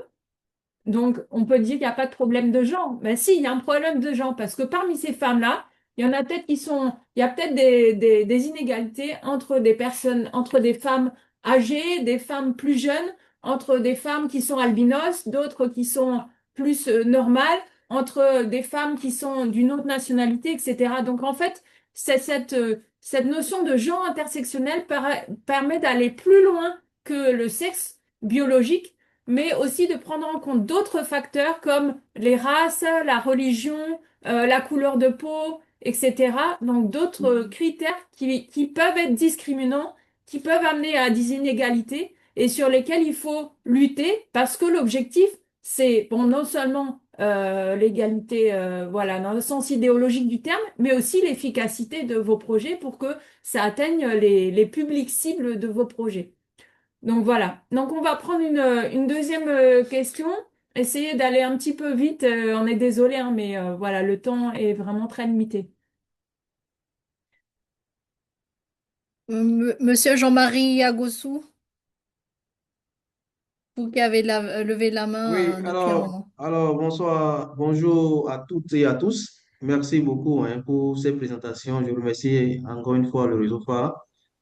donc on peut dire qu'il n'y a pas de problème de genre. Mais si, il y a un problème de genre, parce que parmi ces femmes-là, il y en a peut-être il y a peut-être des inégalités entre des personnes, entre des femmes âgées, des femmes plus jeunes, entre des femmes qui sont albinos, d'autres qui sont plus normales, entre des femmes qui sont d'une autre nationalité, etc. Donc en fait, cette notion de genre intersectionnel permet d'aller plus loin que le sexe biologique, mais aussi de prendre en compte d'autres facteurs comme les races, la religion, la couleur de peau, etc. Donc d'autres critères qui peuvent être discriminants, qui peuvent amener à des inégalités et sur lesquels il faut lutter parce que l'objectif, c'est bon, non seulement l'égalité, voilà, dans le sens idéologique du terme, mais aussi l'efficacité de vos projets pour que ça atteigne les publics cibles de vos projets. Donc voilà. Donc on va prendre une deuxième question. Essayez d'aller un petit peu vite. On est désolé, hein, mais voilà, le temps est vraiment très limité. Monsieur Jean-Marie Agossou, vous qui avez levé la Oui, main depuis un moment. alors bonsoir, bonjour à toutes et à tous. Merci beaucoup hein, pour ces présentations. Je remercie encore une fois le réseau phare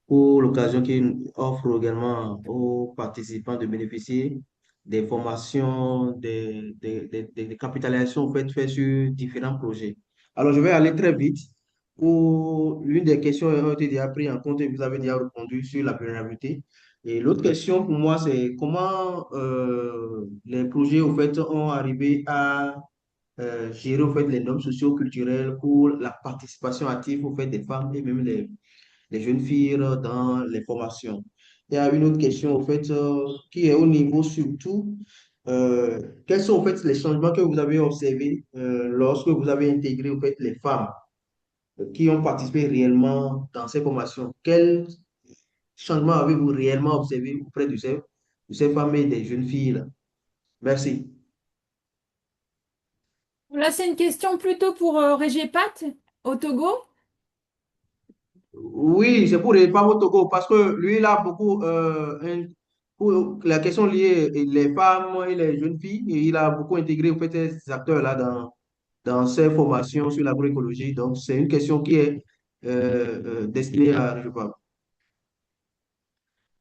pour l'occasion qu'il offre également aux participants de bénéficier des formations, des capitalisations faites sur différents projets. Alors, je vais aller très vite. Pour l'une des questions a été déjà prise en compte et vous avez déjà répondu sur la vulnérabilité. Et l'autre question pour moi, c'est comment les projets au fait, ont arrivé à gérer au fait, les normes socio-culturelles pour la participation active au fait, des femmes et même les jeunes filles dans les formations. Il y a une autre question au fait, qui est au niveau surtout, quels sont au fait, les changements que vous avez observés lorsque vous avez intégré au fait, les femmes qui ont participé réellement dans ces formations? Quels changement avez-vous réellement observé auprès de ces femmes et des jeunes filles là? Merci. Là, c'est une question plutôt pour Régepat au Togo. Oui, c'est pour les femmes au Togo parce que lui, il a beaucoup, pour la question liée les femmes et les jeunes filles, et il a beaucoup intégré en fait, ces acteurs-là dans ses formations sur l'agroécologie. Donc, c'est une question qui est destinée à, je sais pas.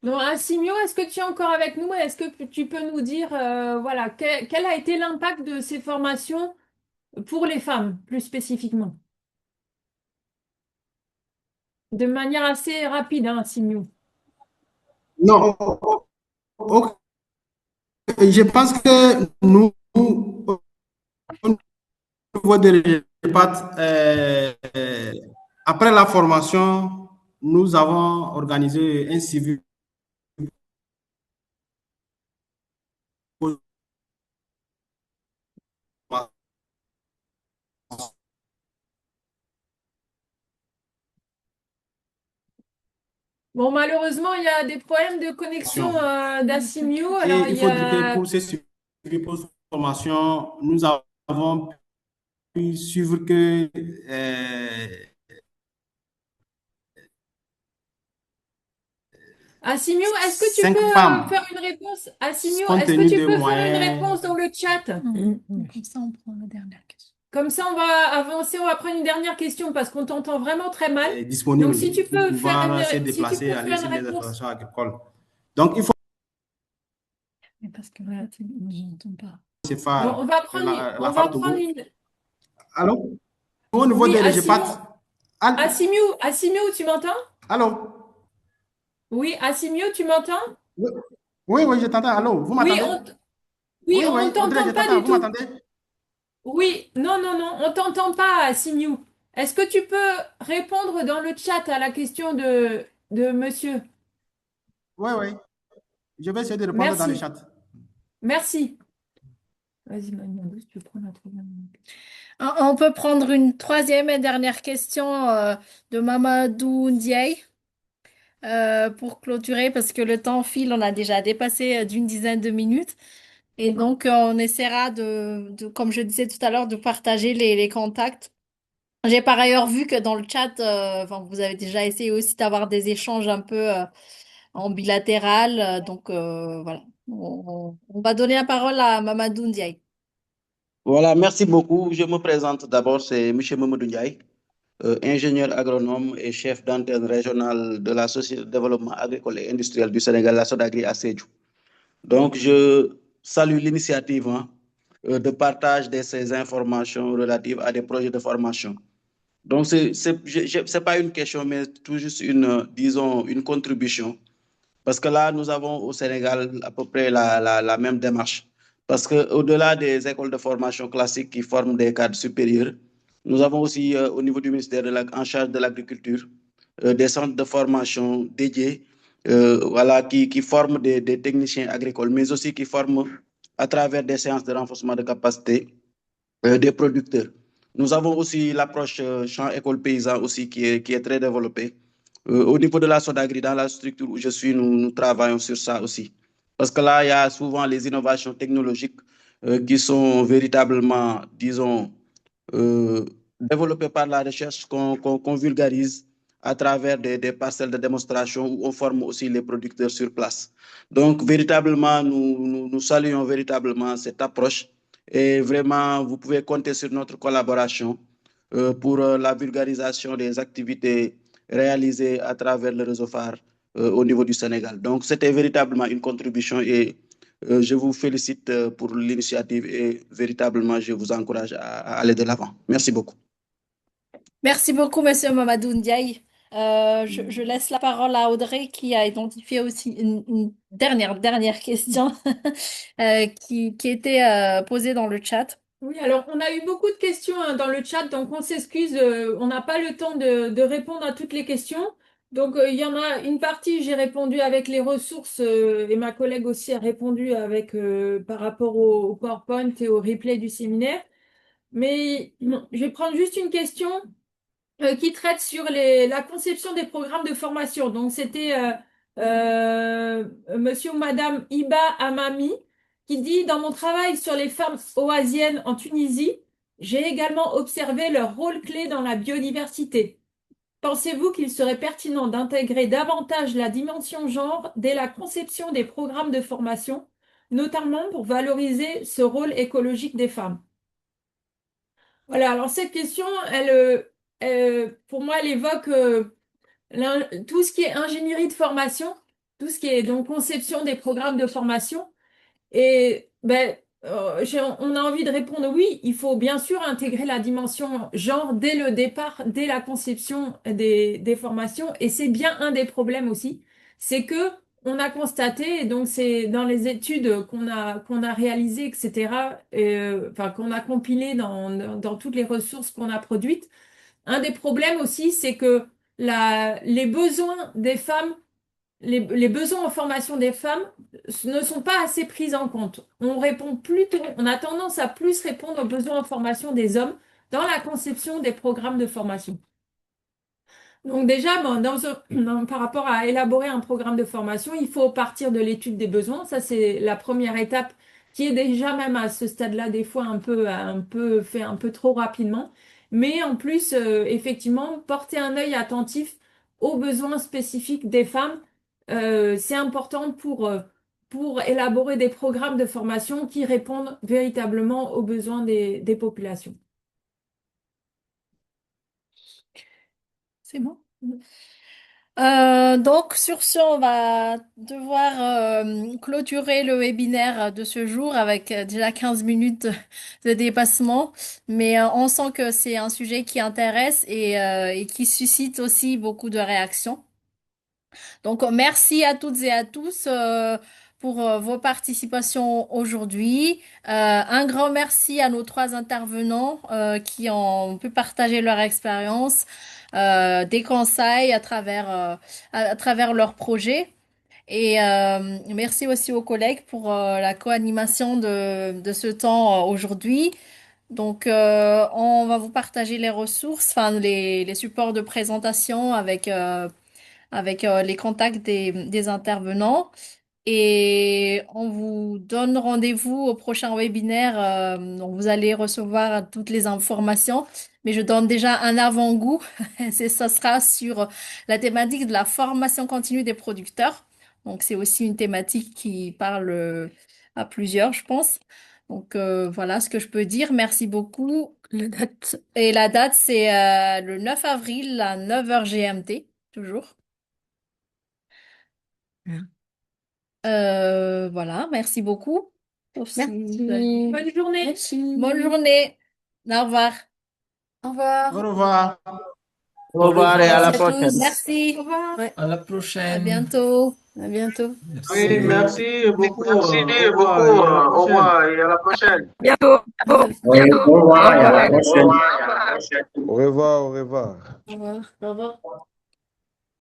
Donc, Simio, est-ce que tu es encore avec nous? Est-ce que tu peux nous dire, voilà, quel a été l'impact de ces formations pour les femmes, plus spécifiquement? De manière assez rapide, hein, Simio. Non, ok. Je pense que nous, au niveau de l'EPAT, après la formation, nous avons organisé un suivi. Bon, malheureusement, il y a des problèmes de connexion d'Asimio. Alors, Et il faut dire que pour ces suivis post-formation, nous avons pu suivre que Asimio, est-ce que tu 5 peux femmes, faire une réponse? Asimio, compte est-ce que tenu tu de peux faire une moyens. réponse dans le chat? Comme ça, on prend la dernière question. Comme ça, on va avancer. On va prendre une dernière question parce qu'on t'entend vraiment très mal. Donc, Disponibles si tu pour peux faire pouvoir se si tu déplacer et peux aller faire sur une les réponse. exploitations agricoles. Donc, il faut Mais parce que là, je n'entends pas. se Bon, faire on va prendre, la on va FAR prendre Togo. une. Allô? Au niveau Oui, des REGEPAT. Asimio, tu m'entends? Allô? Oui, Asimio, tu m'entends? Oui, oui, oui, je t'entends. Allô? Vous Oui, m'entendez? oui, Oui, on oui, Audrey, je t'entend pas t'entends. du Vous tout. m'entendez? Oui, non, non, non, on t'entend pas, Simiou. Est-ce que tu peux répondre dans le chat à la question de monsieur? Oui, oui. Je vais essayer de répondre dans le Merci, chat. merci. Vas-y, Manon, si tu veux prendre la troisième. On peut prendre une troisième et dernière question de Mamadou Ndiaye pour clôturer parce que le temps file, on a déjà dépassé d'une dizaine de minutes. Et donc, on essaiera comme je disais tout à l'heure, de partager les contacts. J'ai par ailleurs vu que dans le chat, enfin, vous avez déjà essayé aussi d'avoir des échanges un peu en bilatéral. Donc, voilà. On va donner la parole à Mamadou Ndiaye. Voilà, merci beaucoup. Je me présente d'abord, c'est M. Mamadou Ndiaye, ingénieur agronome et chef d'antenne régionale de la Société de développement agricole et industriel du Sénégal, la SODAGRI à Sédhiou. Donc, je salue l'initiative de partage de ces informations relatives à des projets de formation. Donc, c'est pas une question, mais tout juste disons, une contribution. Parce que là, nous avons au Sénégal à peu près la même démarche. Parce qu'au-delà des écoles de formation classiques qui forment des cadres supérieurs, nous avons aussi au niveau du ministère en charge de l'agriculture des centres de formation dédiés voilà, qui forment des techniciens agricoles, mais aussi qui forment à travers des séances de renforcement de capacité des producteurs. Nous avons aussi l'approche champ école paysan aussi qui est très développée. Au niveau de la Sodagri, dans la structure où je suis, nous travaillons sur ça aussi. Parce que là, il y a souvent les innovations technologiques qui sont véritablement, disons, euh, développées par la recherche qu'on vulgarise à travers des parcelles de démonstration où on forme aussi les producteurs sur place. Donc, véritablement, nous saluons véritablement cette approche et vraiment, vous pouvez compter sur notre collaboration pour la vulgarisation des activités réalisées à travers le réseau phare au niveau du Sénégal. Donc, c'était véritablement une contribution et je vous félicite pour l'initiative et véritablement, je vous encourage à aller de l'avant. Merci beaucoup. Merci beaucoup, Monsieur Mamadou Ndiaye. Je laisse la parole à Audrey qui a identifié aussi une dernière question qui était posée dans le chat. Oui, alors on a eu beaucoup de questions dans le chat, donc on s'excuse, on n'a pas le temps de répondre à toutes les questions. Donc il y en a une partie, j'ai répondu avec les ressources et ma collègue aussi a répondu avec par rapport au PowerPoint et au replay du séminaire. Mais je vais prendre juste une question qui traite sur la conception des programmes de formation. Donc, c'était monsieur ou madame Iba Amami qui dit, dans mon travail sur les fermes oasiennes en Tunisie, j'ai également observé leur rôle clé dans la biodiversité. Pensez-vous qu'il serait pertinent d'intégrer davantage la dimension genre dès la conception des programmes de formation, notamment pour valoriser ce rôle écologique des femmes? Voilà, alors cette question, pour moi, elle évoque tout ce qui est ingénierie de formation. tout ce qui est donc conception des programmes de formation. Et on a envie de répondre oui, il faut bien sûr intégrer la dimension genre dès le départ, dès la conception des formations. Et c'est bien un des problèmes aussi, c'est que on a constaté, et donc c'est dans les études qu'on a réalisées, etc., qu'on a compilées dans toutes les ressources qu'on a produites. Un des problèmes aussi, c'est que les besoins des femmes, les besoins en formation des femmes ne sont pas assez pris en compte. On a tendance à plus répondre aux besoins en formation des hommes dans la conception des programmes de formation. Donc déjà, par rapport à élaborer un programme de formation, il faut partir de l'étude des besoins. Ça, c'est la première étape qui est déjà même à ce stade-là, des fois fait un peu trop rapidement. Mais en plus, effectivement, porter un œil attentif aux besoins spécifiques des femmes, c'est important pour élaborer des programmes de formation qui répondent véritablement aux besoins des populations. C'est bon. Donc, sur ce, on va devoir clôturer le webinaire de ce jour avec déjà 15 minutes de dépassement. Mais on sent que c'est un sujet qui intéresse et qui suscite aussi beaucoup de réactions. Donc, merci à toutes et à tous pour vos participations aujourd'hui. Un grand merci à nos 3 intervenants qui ont pu partager leur expérience, des conseils à travers leurs projets. Et merci aussi aux collègues pour la co-animation de ce temps aujourd'hui. Donc, on va vous partager les ressources, enfin les supports de présentation avec les contacts des intervenants. Et on vous donne rendez-vous au prochain webinaire. Donc vous allez recevoir toutes les informations. Mais je donne déjà un avant-goût. Ça sera sur la thématique de la formation continue des producteurs. Donc c'est aussi une thématique qui parle à plusieurs, je pense. Donc voilà ce que je peux dire. Merci beaucoup. Et la date, c'est le 9 avril à 9h GMT, toujours. Voilà, merci beaucoup. Merci. Bonne journée. Merci. Bonne journée. Au revoir. Au revoir. Au revoir. Au revoir et à la Merci à tous. prochaine. Merci. Au revoir. Ouais. À la À prochaine. bientôt. À bientôt. Oui, merci beaucoup. Merci Au beaucoup. revoir et à la Au prochaine. revoir et à la prochaine. Bientôt. Oui, au revoir et à la prochaine. Au revoir, au revoir. Au revoir. Au revoir.